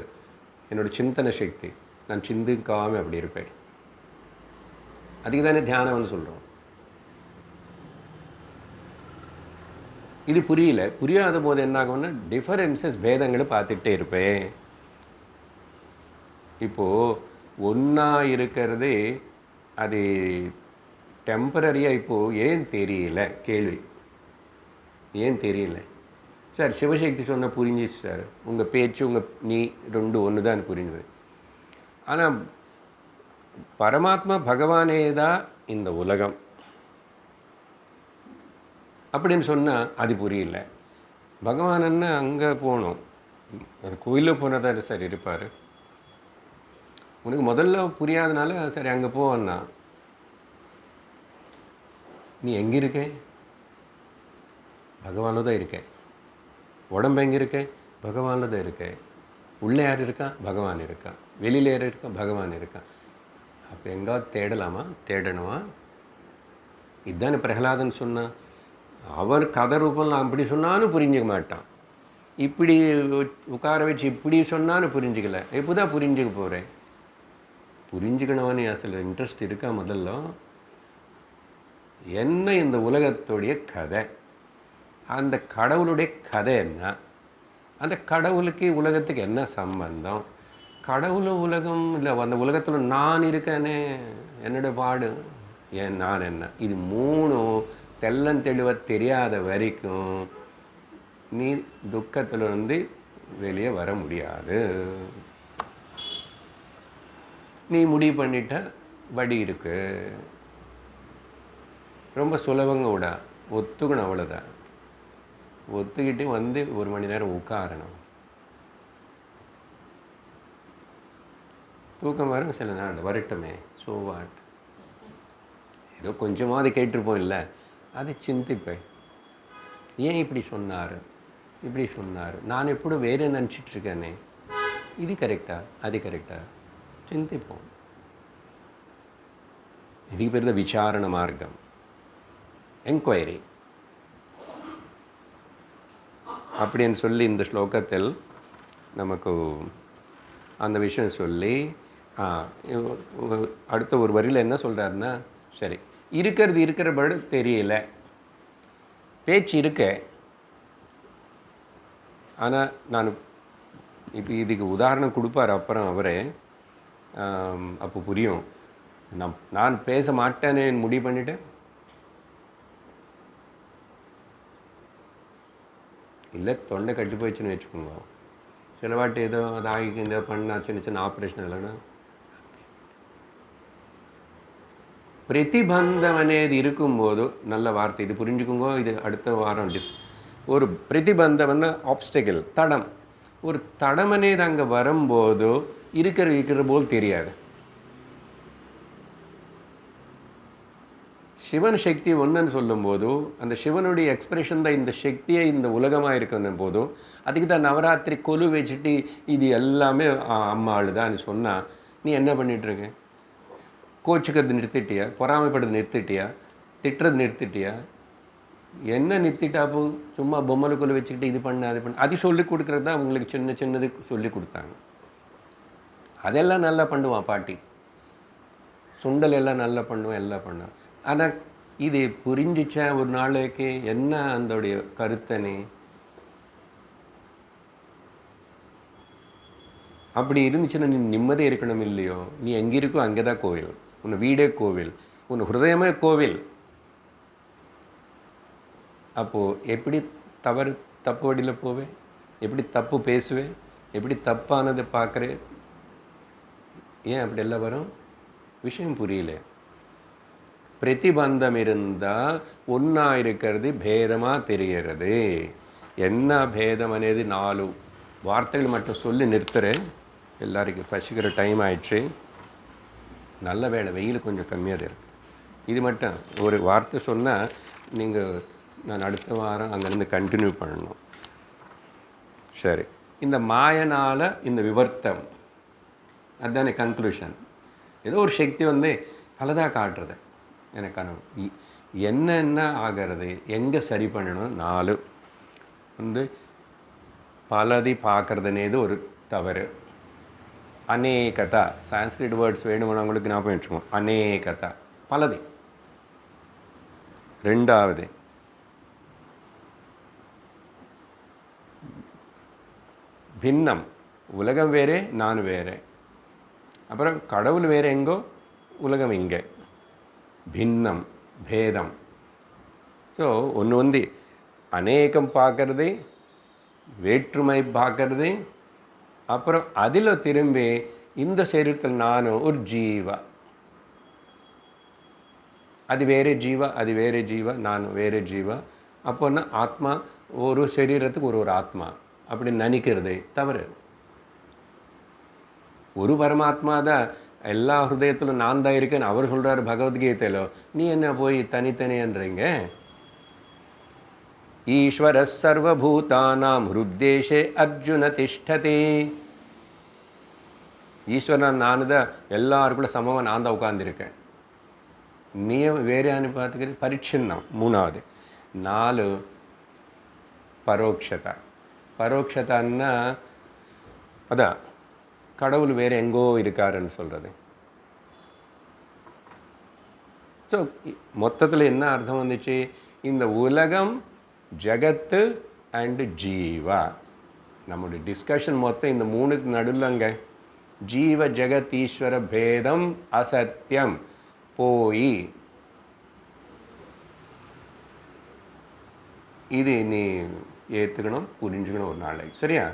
என்னோட சிந்தனை சக்தி, நான் சிந்திக்காமல் அப்படி இருப்பேன். அதுக்கு தானே தியானம்னு சொல்கிறோம். இது புரியாத போது என்ன ஆகும்னா டிஃபரன்சஸ், பேதங்களை பார்த்துட்டே இருப்பேன். இப்போது ஒன்றா இருக்கிறது அது டெம்பரரியாக இப்போது ஏன் தெரியல, கேள்வி ஏன் தெரியல சார்? சிவசக்தி சொன்ன புரிஞ்சிச்சு சார், உங்கள் பேச்சு உங்கள் நீ ரெண்டு ஒன்று தான் புரிஞ்சுது. ஆனால் பரமாத்மா பகவானே தான் இந்த உலகம் அப்படின்னு சொன்னால் அது புரியல. பகவானன்னு அங்கே போகணும், அது கோயிலில் போனால் தான் சார் இருப்பார். உனக்கு முதல்ல புரியாதனால சரி அங்கே போவான்னா, நீ எங்கே இருக்க? பகவானில் தான் இருக்க. உடம்பு எங்கே இருக்க? பகவானில் தான் இருக்க. உள்ளே யார் இருக்கா? பகவான் இருக்கா. வெளியில் யார் இருக்கா? பகவான் இருக்கா. அப்போ எங்காவது தேடலாமா? தேடணுமா? இதுதானே பிரகலாதன் சொன்னான். அவர் கதை ரூபம் அப்படி சொன்னாலும் புரிஞ்சிக்க மாட்டான், இப்படி உட்கார வச்சு இப்படி சொன்னாலும் புரிஞ்சிக்கல. எப்போ தான் புரிஞ்சுக்க போகிறேன்? புரிஞ்சுக்கணும்னு அசல் இன்ட்ரெஸ்ட் இருக்கா? முதல்ல என்ன இந்த உலகத்துடைய கதை, அந்த கடவுளுடைய கதை என்ன, அந்த கடவுளுக்கு உலகத்துக்கு என்ன சம்பந்தம்? கடவுளும் உலகம் இல்லை, அந்த உலகத்தில் நான் இருக்கேனே, என்னோட பாடு ஏன் நான் என்ன, இது மூணும் தெள்ளந்தெளிவாக தெரியாத வரைக்கும் நீ துக்கத்தில் வந்து வெளியே வர முடியாது. நீ முடிவு பண்ணிட்ட வழி இருக்கு, ரொம்ப சுலபங்க விட ஒத்துக்கணும், அவ்வளோதான். ஒத்துக்கிட்டு வந்து 1 மணி நேரம் உட்காரணும். தூக்கம் வரும் சில நாள், வரட்டுமே, ஸோ வாட், ஏதோ கொஞ்சமாவது கேட்டிருப்போம் இல்லை, அது சிந்திப்பேன். ஏன் இப்படி சொன்னார், இப்படி சொன்னார், நான் எப்படும் வேறு நினச்சிட்ருக்கேனே, இது கரெக்டா அது கரெக்டா, சிந்திப்போம். இதுக்கு பேர் தான் விசாரண மார்க்கம், என்கொயரி. அப்படின்னு சொல்லி இந்த ஸ்லோகத்தில் நமக்கு அந்த விஷயம் சொல்லி அடுத்த ஒரு வரியில் என்ன சொல்கிறாருன்னா, சரி இருக்கிறபடி தெரியல, பேச்சு இருக்க, ஆனால் நான் இப்போ இதுக்கு உதாரணம் கொடுப்பார் அப்புறம் அவரே, அப்போ புரியும். நான் பேச மாட்டேன்னு முடிவு பண்ணிட்டேன், இல்லை தொண்டை கட்டி போயிடுச்சுன்னு வச்சுக்கோங்க, சில வாட்டி ஏதோ அது ஆகி இந்த பண்ணா சின்ன ஆப்ரேஷன் இல்லைன்னா, பிரதிபந்தம் అనేది இருக்கும்போது நல்ல வார்த்தை, இது புரிஞ்சுக்கோங்க. இது அடுத்த வாரம் ஒரு பிரதிபந்தம்னா ஆப்ஸ்டக்கிள், தடம். ஒரு தடம் అనేది அங்கே வரும்போது இருக்கிற போல் தெரியாது. சிவன் சக்தி ஒன்றுன்னு சொல்லும்போது அந்த சிவனுடைய எக்ஸ்பிரஷன் தான் இந்த சக்தியை இந்த உலகமாக இருக்கிற போதும், அதுக்கு தான் நவராத்திரி கொலு வச்சுட்டு இது எல்லாமே அம்மாள் தான் சொன்னால் நீ என்ன பண்ணிகிட்ருக்க? கோச்சுக்கிறது நிறுத்திட்டியா? பொறாமைப்படுறது நிறுத்திட்டியா? திட்டுறது நிறுத்திட்டியா? என்ன நிறுத்திட்டாப்போ? சும்மா பொம்மலை கொலு வச்சுக்கிட்டு இது பண்ண அது பண்ண, அது சொல்லிக் கொடுக்குறது தான் அவங்களுக்கு சின்னது சொல்லி கொடுத்தாங்க. அதெல்லாம் நல்லா பண்ணுவான் பாட்டி, சுண்டல் எல்லாம் நல்லா பண்ணுவேன், எல்லாம் பண்ணுவேன். ஆனால் இது புரிஞ்சிச்சேன் ஒரு நாளைக்கு என்ன அதோடைய கருத்தனே? அப்படி இருந்துச்சுன்னா நீ நிம்மதியாக இருக்கணும் இல்லையோ? நீ எங்கே இருக்கோ அங்கே தான் கோவில், உன் வீடே கோவில், உன் ஹிருதயமே கோவில். அப்போது எப்படி தப்பு வழியில் போவேன்? எப்படி தப்பு பேசுவேன்? எப்படி தப்பானதை பார்க்குறேன்? ஏன் அப்படி எல்லாம் வரும்? விஷயம் புரியல. பிரதிபந்தம் இருந்தால் ஒன்றா இருக்கிறது பேதமாக தெரிகிறது. என்ன பேதம் అనేది 4 வார்த்தைகள் மட்டும் சொல்லி நிறுத்துகிறேன். எல்லாருக்கும் பசிக்கிற டைம் ஆயிடுச்சு. நல்ல வேலை, வெயில் கொஞ்சம் கம்மியாக தான் இருக்குது. இது மட்டும் ஒரு வார்த்தை சொன்னால் நான் அடுத்த வாரம் அங்கேருந்து கண்டினியூ பண்ணணும். சரி, இந்த மாயனால் இந்த விவர்த்தம் அதுதானே கன்க்ளூஷன். ஏதோ ஒரு சக்தி வந்து பலதாக காட்டுறது எனக்கான என்னென்ன ஆகிறது, எங்கே சரி பண்ணணும். 4 வந்து பலதி பார்க்குறதுனேது ஒரு தவறு. அநேகதா, சான்ஸ்கிரிட் வேர்ட்ஸ் வேணும்னு உங்களுக்கு ஞாபகம் வச்சுக்கோங்க. அநேகதா பலதி. 2வது பின்னம், உலகம் வேறே நான் வேறே. அப்புறம் கடவுள் வேறு எங்கோ, உலகம் இங்கே. பின்னம், பேதம். ஸோ ஒன்று வந்து அநேகம் பார்க்கறது, வேற்றுமை பார்க்கறது, அப்புறம் அதில் திரும்பி இந்த சரீரத்தில் நானும் ஒரு ஜீவா, அது வேறு ஜீவா, அது வேறு ஜீவா, நான் வேறு ஜீவா. அப்போன்னா ஆத்மா ஒரு சரீரத்துக்கு ஒரு ஆத்மா அப்படி நினைக்கிறது தவறு. ஒரு பரமாத்மா தான் எல்லா ஹிருதயத்திலும் நான் தான் இருக்கேன்னு அவர் சொல்கிறார் பகவத்கீதையில். நீ என்ன போய் தனித்தனின்றீங்க? ஈஸ்வர சர்வபூதானாம் ஹிருத்தேஷே அர்ஜுன திஷ்டதே. ஈஸ்வரன் நான் தான், எல்லாருக்குள்ள சமமாக நான் தான் உட்கார்ந்துருக்கேன். நீ வேறையான்னு பார்த்துக்கிறது பரிச்சின்னம். 3வது. 4 பரோட்சதா. பரோட்சதான்னா அதான் கடவுள் வேறு எங்கோ இருக்காருன்னு சொல்கிறது. ஸோ மொத்தத்தில் என்ன அர்த்தம் வந்துச்சு? இந்த உலகம், ஜகத்து அண்டு ஜீவா நம்முடைய டிஸ்கஷன் மொத்தம் இந்த மூணுக்கு நடுலங்க. ஜீவ ஜெகத் ஈஸ்வர பேதம் அசத்தியம் போய் இது நீ ஏற்றுக்கணும், புரிஞ்சுக்கணும் ஒரு நாளைக்கு. சரியா?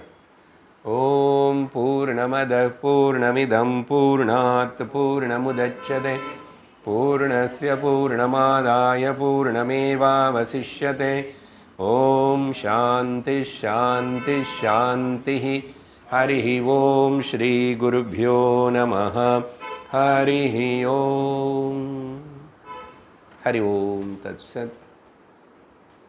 ஓம் பூர்ணமத பூர்ணமிதம் பூர்ணாத் பூர்ணமுதச்யதே பூர்ணஸ்ய பூர்ணமாதாய பூர்ணமேவாவசிஷ்யதே. ஓம் சாந்தி சாந்தி சாந்தி. ஹரி ஓம் ஸ்ரீ குருப்யோ நமः. ஹரி ஓம். ஹரி ஓம் தத்சத்.